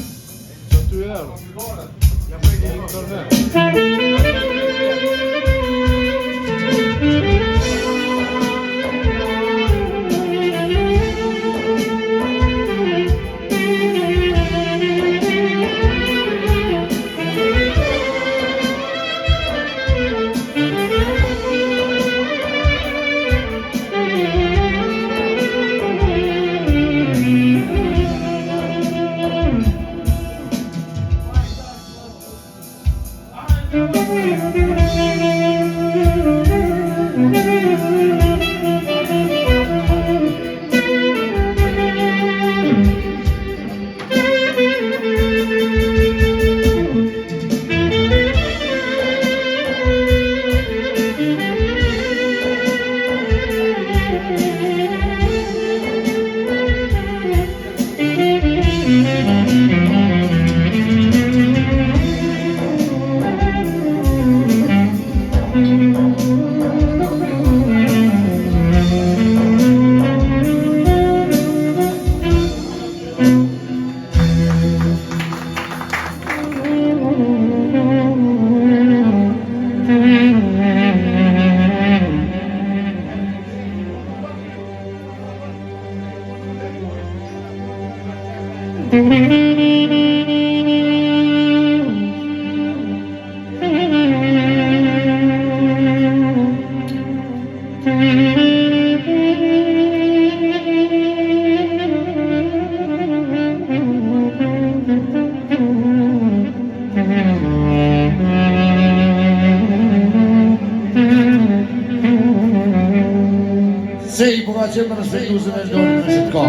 Se i po ka qenë më respektuese me çdo në që të ka.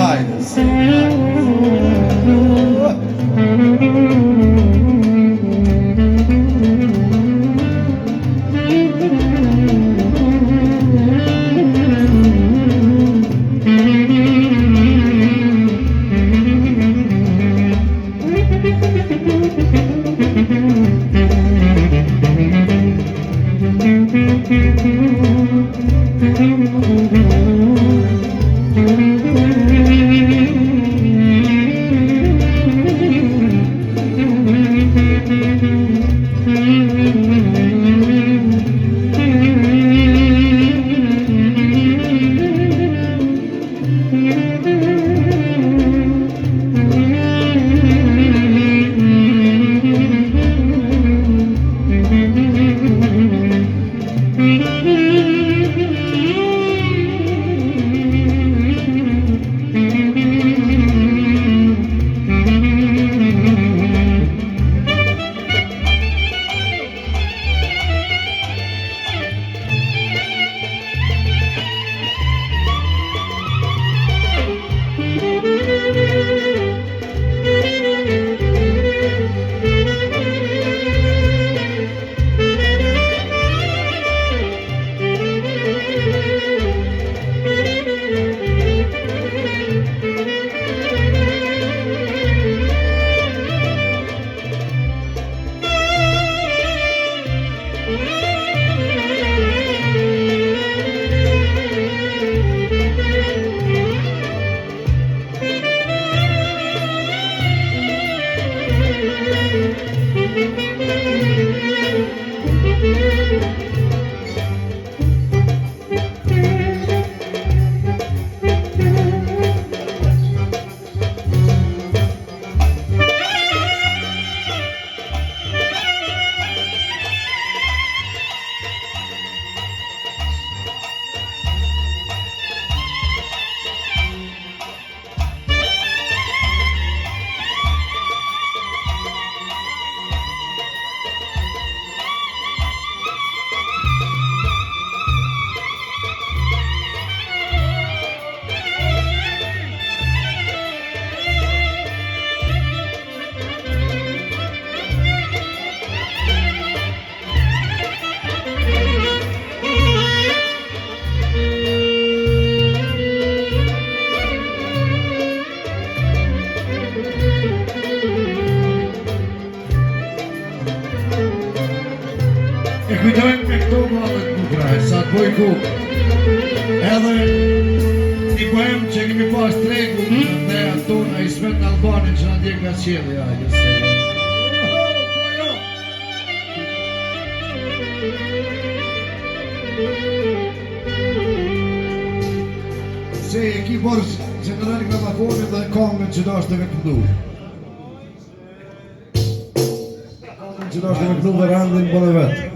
Hajde, se.
Bojku. Edhe i kohem që kemi pas tregu dhe atona i smet në Albanin që në ndjek nga qeli. Se e ki borës general gramofonit dhe kongën që da është të vekëndu. Kongën që da është të vekëndu dhe randin bële vetë.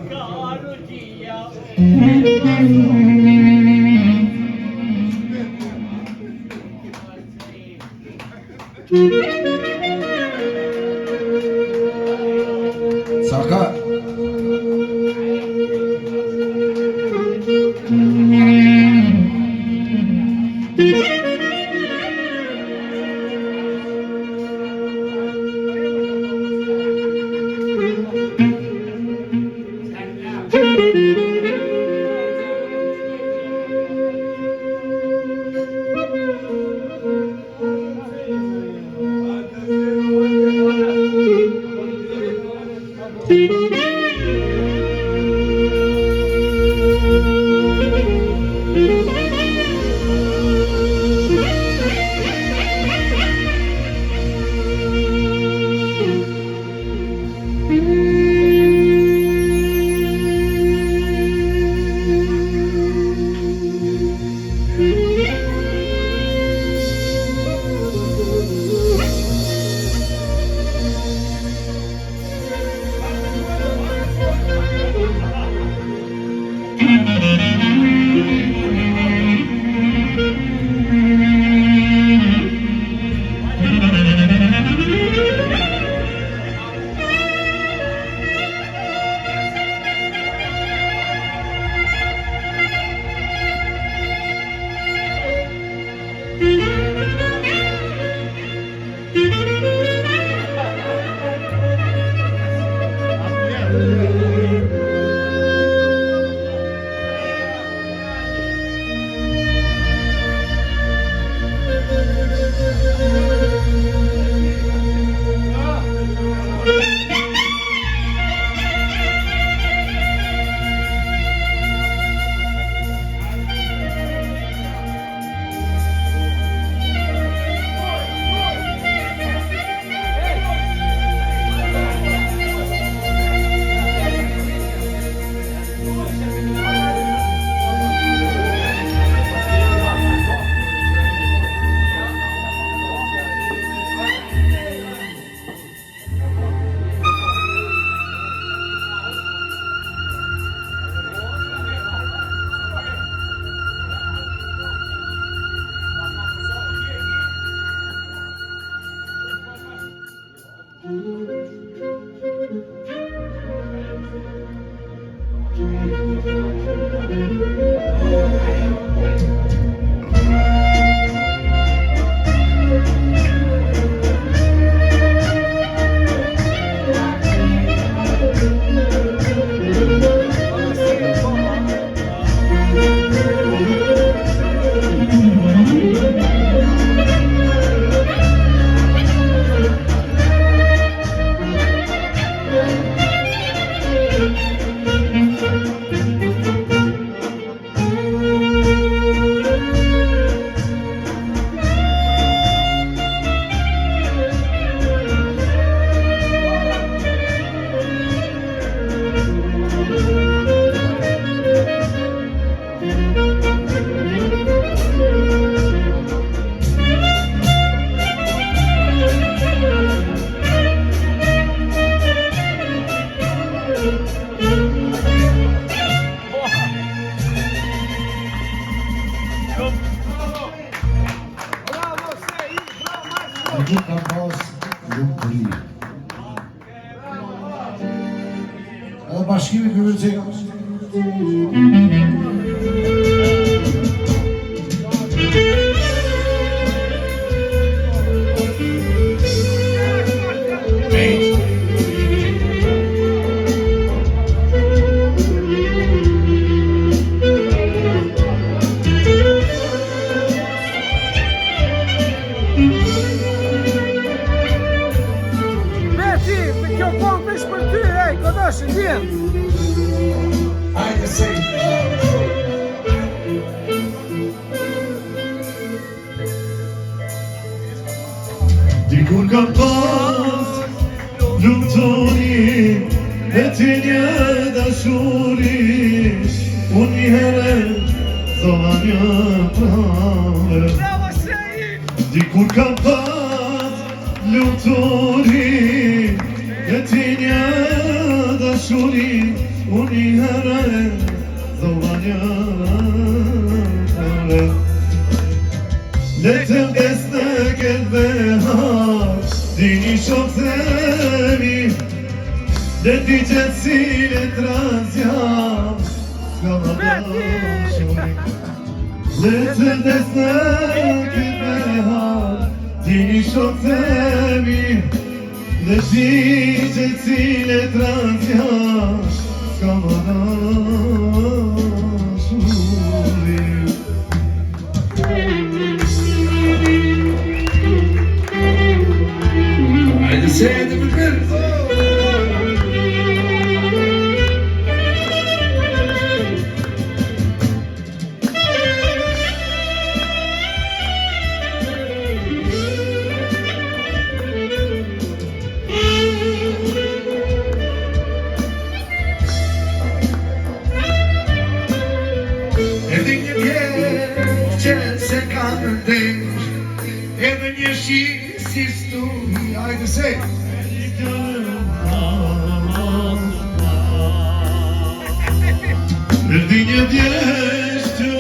Saka. Nuk kam pas nuk të ri. Edhe bashkimi këmërcega.
Kjo pong për ty, ej, këtë është, ndjen.
Hajde, sej.
unë një herë zova një prave. Dikur kam pas luturi e ti një dashuri, unë një herë zova një prave. Le të vdes në këtë behar, dini shok themi, le ti qëtë si le transjam, s'ka më dashuri. Le të vdes në këtë behar, dini shok themi, le ti qëtë si le transjam, s'ka më dashuri.
Hajde se e të përkërë.
Edhe një vjetë që se ka në ndesh, edhe një shi si sturi, hajde se.
Erdi një vjesht që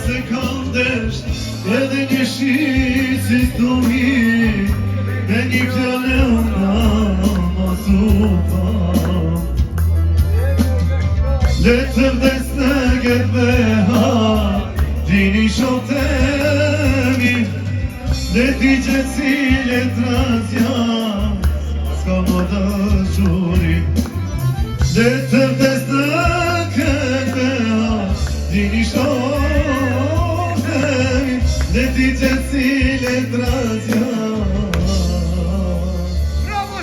se ka ndesht, edhe një shi si sturi, dhe një fjale una ma supa. Le të vdes në këtë behar, dini shok themi, le ti që si le transjam, s'ka më dashuri. Le të vdes në këtë behar, dini shok themi, le ti që si le transjam.
Bravo,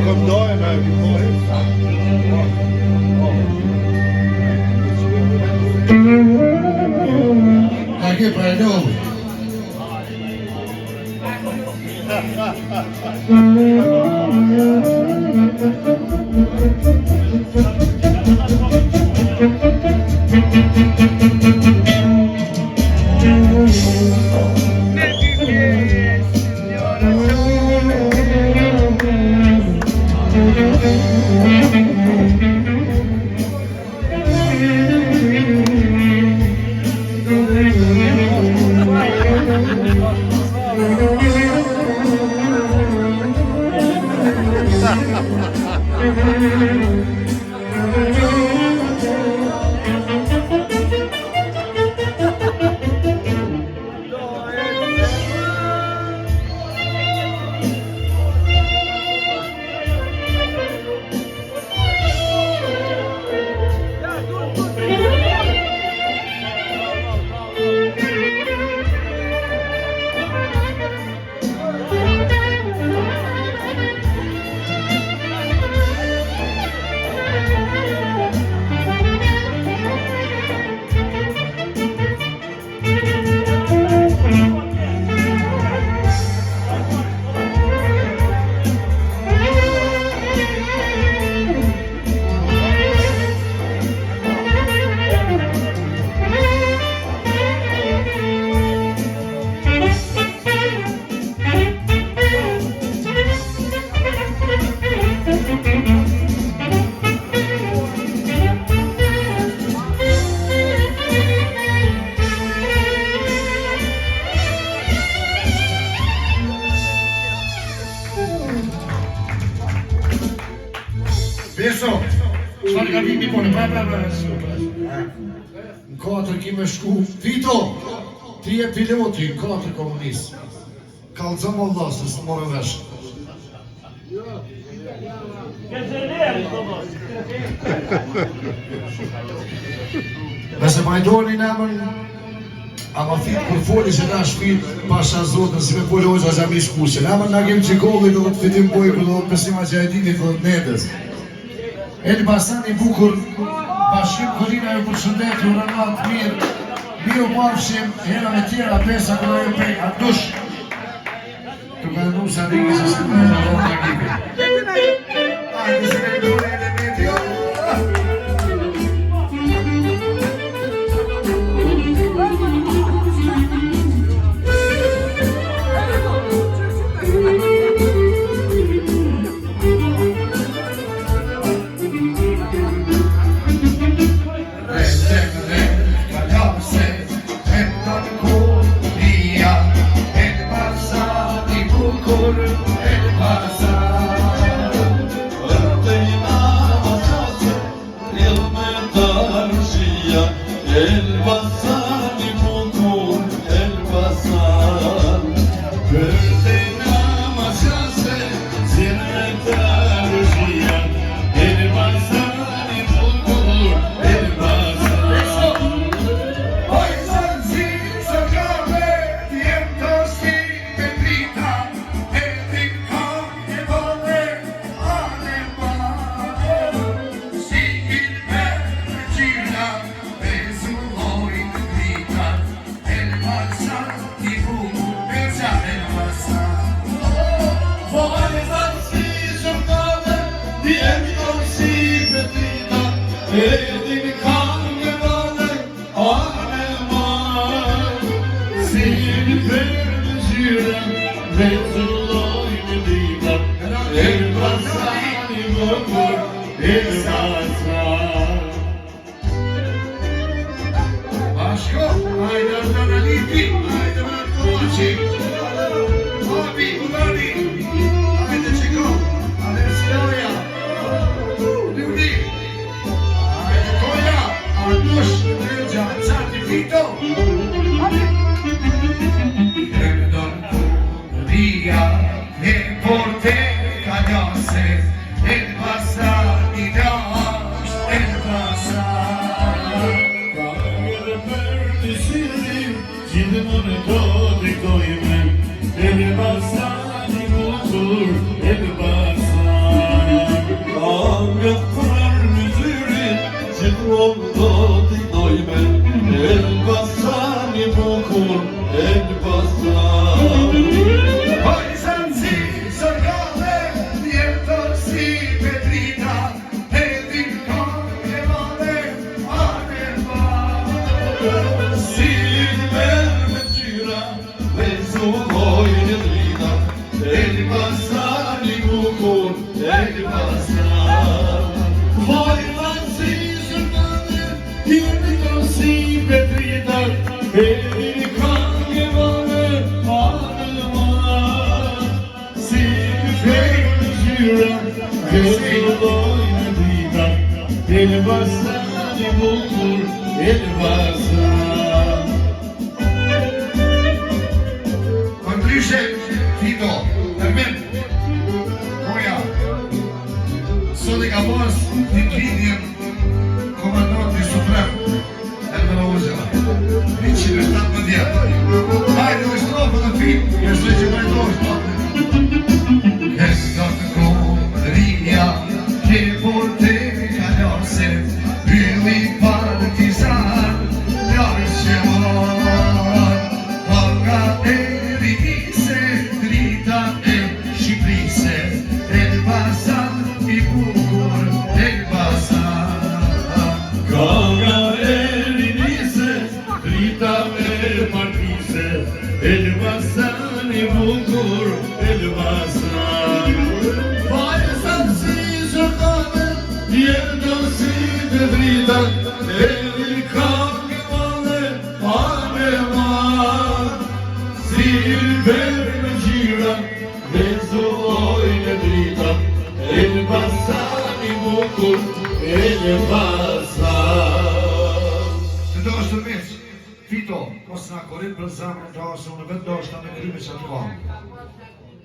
Kom dagen här, vi får
Aqui para novo.
Beso,
Çfarë gabimi po në pra. Në katër ki me shku. Vito, ti je piloti në katër komunistë.
kalzëm Allah, se së morë vesh. Nëse ma i dojnë në emën, ama fitë kur foli që na shpit, pasha zotën, si me poli ojqa që mi shkuqe. Në emën në kem qikolli, do të fitim bojku, do të pesima që e dinit, do të nedës. Eni Basani bukur, bashkim Korina ju përshëndet, ju rënat mirë, Bio pafshim hera me tjera pesa këna ju pej Ardush. Tu ka në nusa rikë se s'këtë në rrë në ekipi. Ajde se ne dure elementi.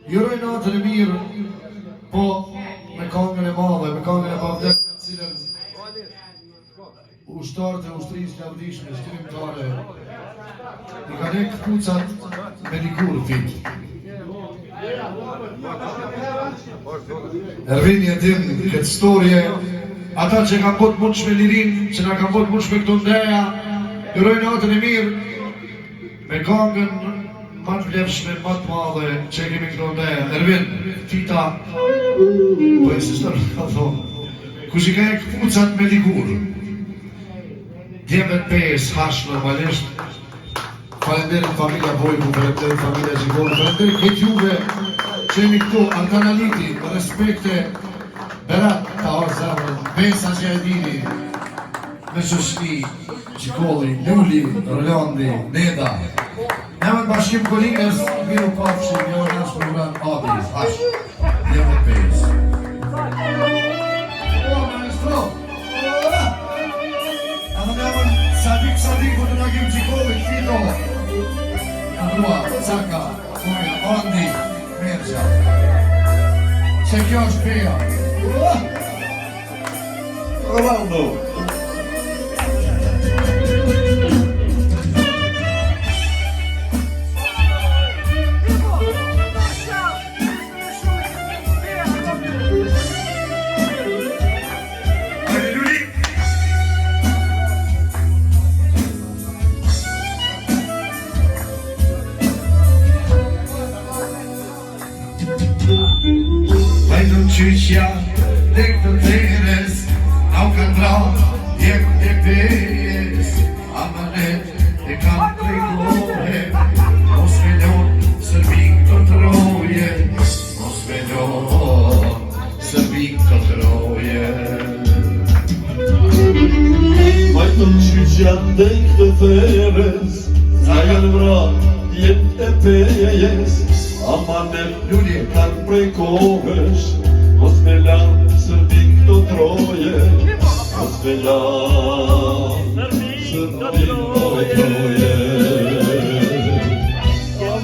Juroj natën e mirë, po me kongën e madhe, me kongën e pavdek, cilën ushtarët e ushtrisë lavdishme, shkrimtare, i ka nek kucat me likur fit. Ervini e tim këtë storje, ata që kanë botë mund shme lirin, që nga kanë botë mund shme këto ndeja, Duroj natën e mirë me këngën më të vlefshme, më të madhe që kemi këto ne. Ervin, Tita, po e si shtërë ka thonë, kush i ka e këpucat me ligur. Djemet pes, hash normalisht. Falenderit familja Bojku, falenderit familja Gjigor, falenderit këtë juve që jemi këtu, Arkanaliti, respekte, Berat, ta orë zemrën, Besa Gjerdini, me Shoshni, Gjikoli, Luli, Rolandi, Neda. Nemën bashkim kolegës, miru pafshim, jo në nashë program Adi, hash, Djemet pes. O, maestro! Nemën Sadik, të nagim Gjikoli, Fito. Andrua, Caka, Moja, Andi, Mergja. Se kjo është peja.
Ronaldo.
Qyqja, dek të teres, au kanë dra, djek të pejes, amanet e kanë prekore, mos me lon, sërbik të troje, mos me lon, sërbik të troje.
Majtën qyqja, dek të teres, sa janë vra, djek të pejes, amanet
Luli,
kanë prekohesh, mos me la sërbik të troje, mos me la sërbik të troje.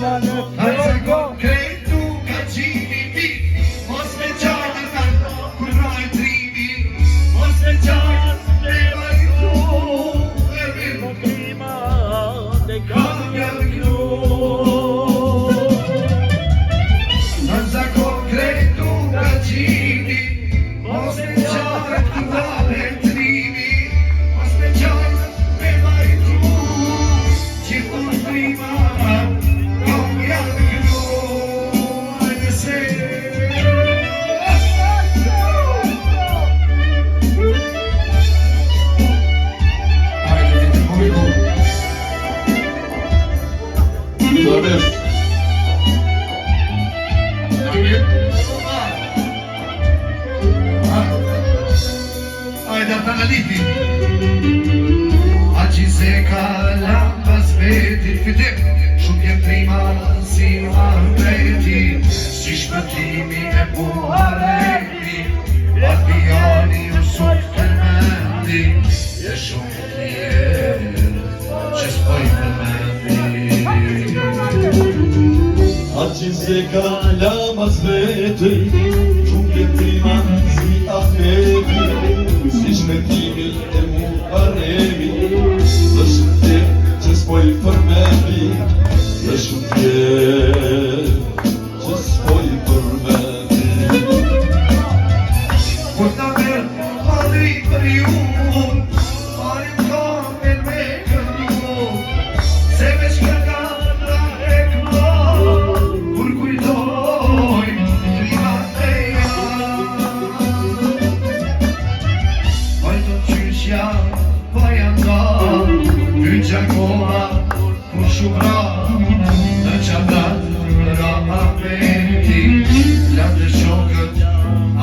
hajtë go, krejtu ka qini mi, mos me qajnë kanë, kur raj trimi, mos me qajnë, me vajtu, e mirë, ka mjallë knu. Ajde Arkanaliti, aqi se ka lampas vetit fitim, shumë jem prima si marreti, si shpëtimi e buhareti, Adriani u sot përmendi, e shumë tjerë që s'poj përmendi.
Aqi se ka lamas veti, shumë jem prima si afeti, si shpëtimi e buhareti, dhe shumë tjerë që s'poj përmendi, dhe shumë tjerë që s'poj përmendi.
Kur ta merë madri për ju, marim kamen me këndu, se me shkëta e këmdo, kur kujtoj klimat e janë. Vajto qyqja, vajanda, ty gjakova, kur shumra, në qatat, rama peti, lande shokët,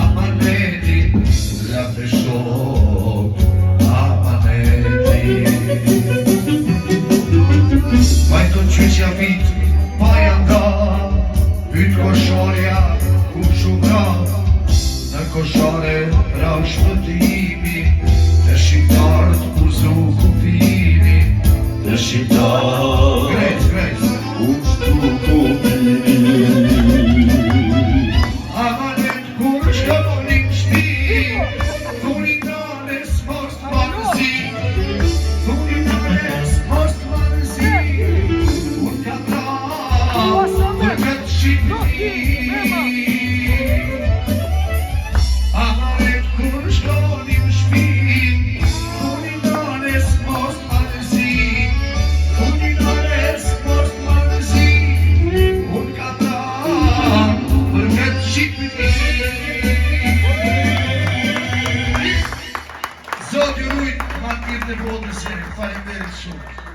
amaneti, lande shok, amaneti. Vajto qyqja vit, pajanda, pyt koshorja, ku shumra, në koshare ra shpëtimi, të shqiptarët uzu kuptimi, të shqiptarët
Ushtu kuptimi.
Amanet kur shkonin shpi, thunin nanes mos t'manësi, thunin nanes mos t'manësi, unë ka ta urojnë ma të mirë në botë në seri. Faleminderit shumë.